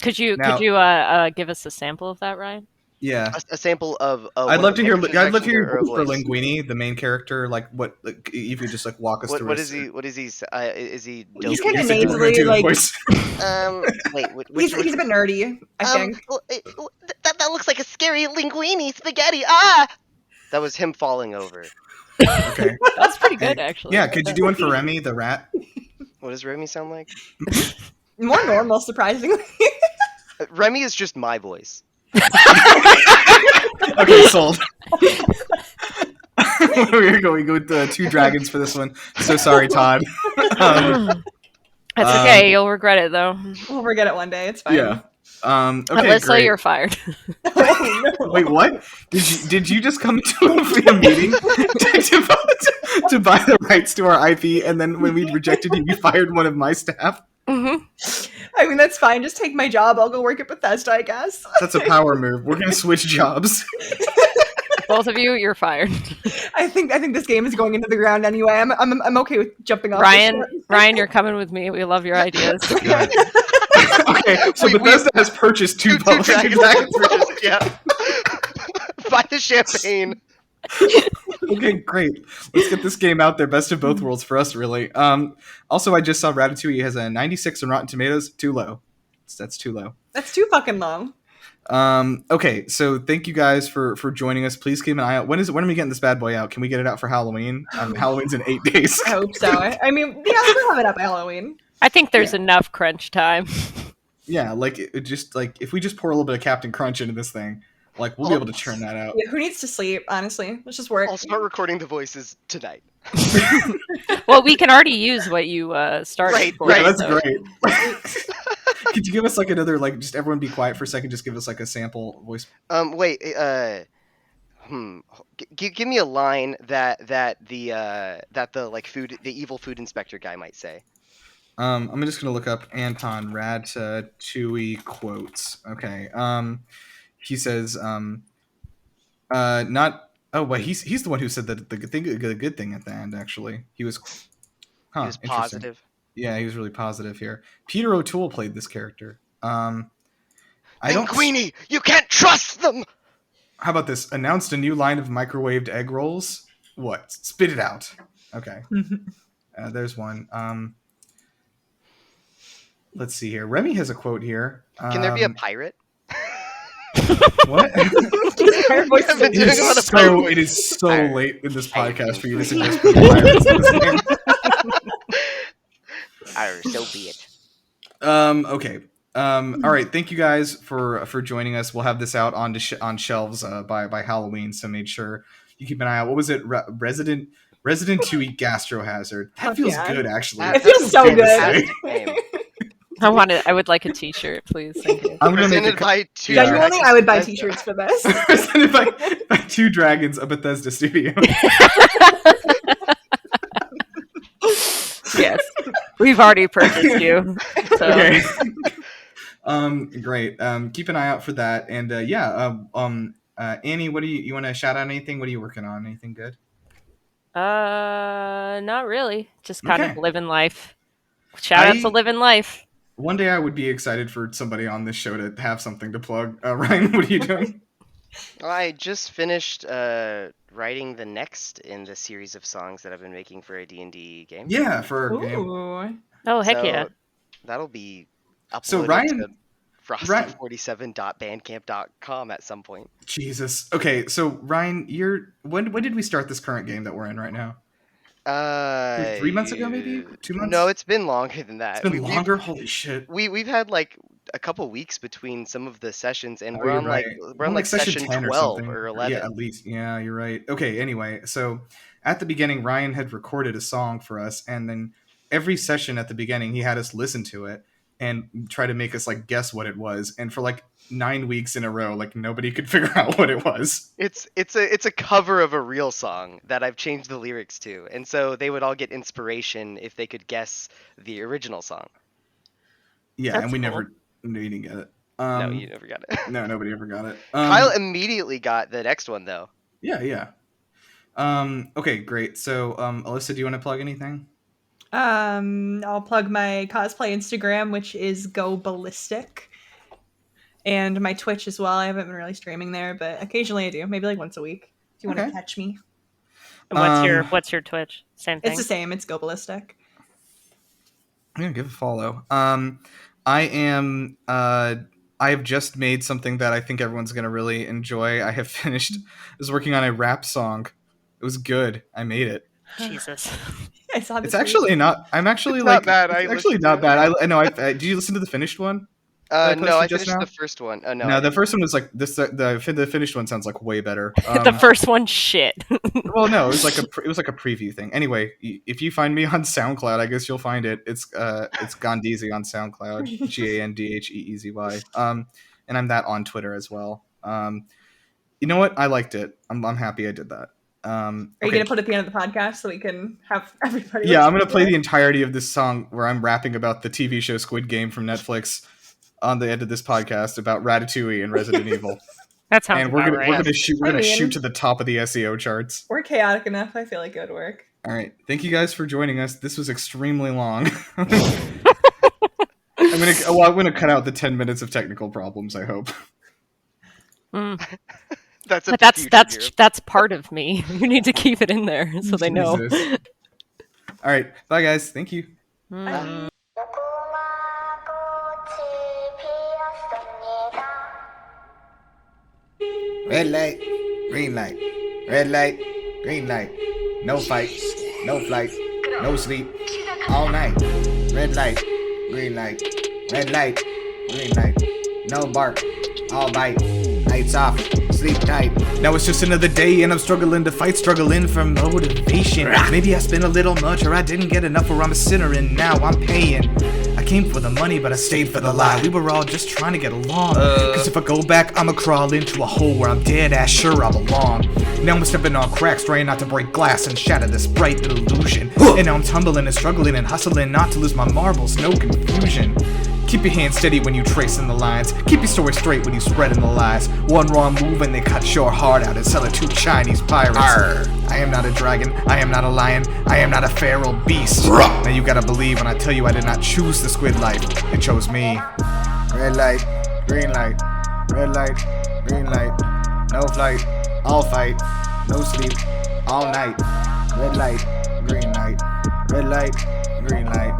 Could you give us a sample of that, Ryan? Yeah, a sample of. I'd love to hear. I'd love to hear for Linguini, the main character. Like, what? Like, if you just like walk us through. What is he? What is he? Is he? He's kind of nasally, like. Wait. He's a bit nerdy. I think. That looks like a scary linguini spaghetti. Ah! That was him falling over. Okay. That's pretty good, actually. Yeah. Could you do one for Remy, the rat? What does Remy sound like? More normal, surprisingly. Remy is just my voice. Okay, sold. We're going with 2 dragons for this one. So sorry, Todd. That's okay. You'll regret it, though. We'll forget it one day. It's fine. Yeah. Okay, let's say great. you're fired. Oh, no. Wait, what? Did you just come to a meeting to buy the rights to our IP, and then when we rejected you fired one of my staff? Mm-hmm. I mean, that's fine. Just take my job. I'll go work at Bethesda, I guess. That's a power move. We're gonna switch jobs. Both of you, you're fired. I think this game is going into the ground anyway. I'm okay with jumping off. Ryan, you're coming with me. We love your ideas. Okay, so Bethesda has purchased 2 publishing dragons. Yeah. Buy the champagne. Okay, great. Let's get this game out there. Best of both worlds for us, really. Also, I just saw Ratatouille has a 96 on Rotten Tomatoes. Too low. That's too low. That's too fucking low. Okay, so thank you guys for joining us. Please keep an eye out. When are we getting this bad boy out? Can we get it out for Halloween? Halloween's in 8 days. I hope so. I mean, yeah, we'll have it up by Halloween. I think there's enough crunch time. Yeah, like it just like if we just pour a little bit of Captain Crunch into this thing, like we'll be able to churn that out. Yeah, who needs to sleep? Honestly, let's just work. I'll start recording the voices tonight. Well, we can already use what you started. Right, that's great. Could you give us like another just everyone be quiet for a second? Just give us like a sample voice. Wait. Give me a line that the evil food inspector guy might say. I'm just gonna look up Anton Ratatouille quotes. Okay. He says, not. Oh, wait. He's the one who said that the good thing at the end. Actually, he was. Huh, he was positive. Yeah, he was really positive here. Peter O'Toole played this character. Queenie, you can't trust them. How about this? Announced a new line of microwaved egg rolls. What? Spit it out. Okay. There's one. Let's see here. Remy has a quote here. Can there be a pirate? What? It is so late in this podcast for you to suggest pirates in this game. So be it. Okay. All right. Thank you guys for joining us. We'll have this out on shelves by Halloween. So make sure you keep an eye out. What was it? Resident Tui Gastrohazard. That feels good, actually. It feels so good. I would like a T-shirt, please. Thank you. I'm gonna make genuinely, I would buy T-shirts for this. Presented by 2 Dragons, a Bethesda studio. Yes, we've already purchased you. So. Okay. Great. Keep an eye out for that. And Annie, what do you want to shout out anything? What are you working on? Anything good? Not really. Just kind of living life. Shout out to living life. One day I would be excited for somebody on this show to have something to plug. Ryan, what are you doing? I just finished writing the next in the series of songs that I've been making for a D&D game. Yeah, for a game. Oh, heck yeah. That'll be uploaded so Ryan, to frosty47.bandcamp.com at some point. Jesus. Okay, so Ryan, when did we start this current game that we're in right now? 3 months ago, maybe 2 months. No, it's been longer than that. It's been longer. Holy shit. We've had like a couple weeks between some of the sessions, and we're on like session 12 or 11. Yeah, at least. Yeah, you're right. Okay. Anyway, so at the beginning, Ryan had recorded a song for us, and then every session at the beginning, he had us listen to it, and try to make us like guess what it was. And for like 9 weeks in a row, like nobody could figure out what it was. It's a cover of a real song that I've changed the lyrics to, and so they would all get inspiration if they could guess the original song. Yeah, That's and we cool. didn't get it. No, you never got it. No, nobody ever got it. Kyle immediately got the next one though. Yeah. Okay, great. So, Alyssa, do you want to plug anything? I'll plug my cosplay Instagram, which is Go Ballistic, and my Twitch as well. I haven't been really streaming there, but occasionally I do, maybe like once a week. If you want to catch me. And what's your Twitch? Same thing. It's the same. It's Go Ballistic. I'm gonna give a follow. I have just made something that I think everyone's gonna really enjoy. I have finished. I was working on a rap song. It was good. I made it. Jesus. I saw this. It's actually not. I'm actually It's like. not bad. It's actually not bad. I know. Did you listen to the finished one? No, I finished the first one. No, the first one was like this. The finished one sounds like way better. The first one, shit. Well, no, it was like a preview thing. Anyway, if you find me on SoundCloud, I guess you'll find it. It's Gandheezy on SoundCloud, GANDHEEZY. And I'm that on Twitter as well. You know what? I liked it. I'm happy I did that. Are you gonna put it at the end of the podcast so we can have everybody? Yeah, I'm gonna play the entirety of this song where I'm rapping about the TV show Squid Game from Netflix on the end of this podcast about Ratatouille and Resident Evil. That sounds. And we're gonna shoot to the top of the SEO charts. We're chaotic enough. I feel like it would work. All right, thank you guys for joining us. This was extremely long. I'm gonna cut out the 10 minutes of technical problems. I hope. That's part of me. You need to keep it in there so they know. Jesus. All right, bye guys. Thank you. Bye. Red light, green light, red light, green light. No fight, no flight, no sleep, all night. Red light, green light, red light, green light. No bark, all bite. Lights off, sleep tight. Now it's just another day and I'm struggling to fight, struggling for motivation. Maybe I spent a little much or I didn't get enough or I'm a sinner and now I'm paying. I came for the money but I stayed for the lie. We were all just trying to get along. Cause if I go back I'ma crawl into a hole where I'm dead ass sure I belong. Now I'm stepping on cracks, trying not to break glass and shatter this bright illusion. And now I'm tumbling and struggling and hustling not to lose my marbles, no confusion. Keep your hands steady when you tracing the lines. Keep your story straight when you spreading the lies. One wrong move and they cut your heart out and sell it to Chinese pirates. Arr. I am not a dragon, I am not a lion, I am not a feral beast. Now you gotta believe when I tell you I did not choose the squid life, it chose me. Red light, green light, red light, green light. No flight, all fight, no sleep, all night. Red light, green light, red light, green light.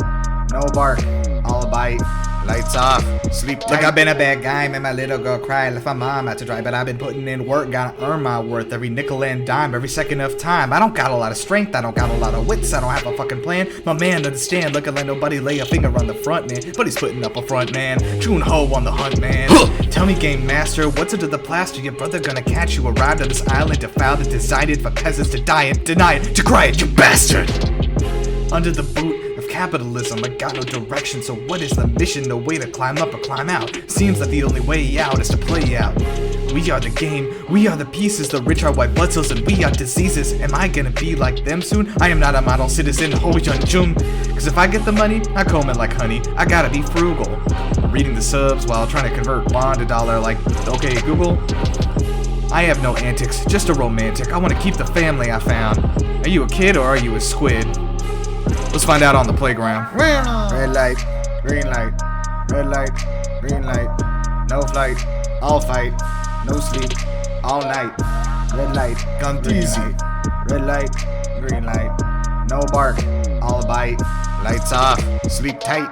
No bark, all bite. Lights off, sleep tight. Look, I've been a bad guy, made my little girl cry, left my mom out to dry, but I've been putting in work, gotta earn my worth, every nickel and dime, every second of time. I don't got a lot of strength, I don't got a lot of wits, I don't have a fucking plan. My man understand, looking like nobody lay a finger on the front man, but he's putting up a front man. June Ho on the hunt, man. Tell me, game master, what's into the plaster? Your brother gonna catch you, arrived on this island, defiled and decided for peasants to die and deny it, to cry it, you bastard! Under the boot of capitalism, I got no direction, so what is the mission? No way to climb up or climb out. Seems like the only way out is to play out. We are the game, we are the pieces, the rich are white blood cells and we are diseases. Am I gonna be like them soon? I am not a model citizen, ho chun chum. Cause if I get the money, I comb it like honey, I gotta be frugal. Reading the subs while trying to convert won to dollar like, okay Google. I have no antics, just a romantic, I wanna keep the family I found. Are you a kid or are you a squid? Let's find out on the playground. Red light, green light, red light, green light. No flight, all fight, no sleep, all night. Red light, Gandheezy. red light, green light. No bark, all bite. Lights off, sleep tight.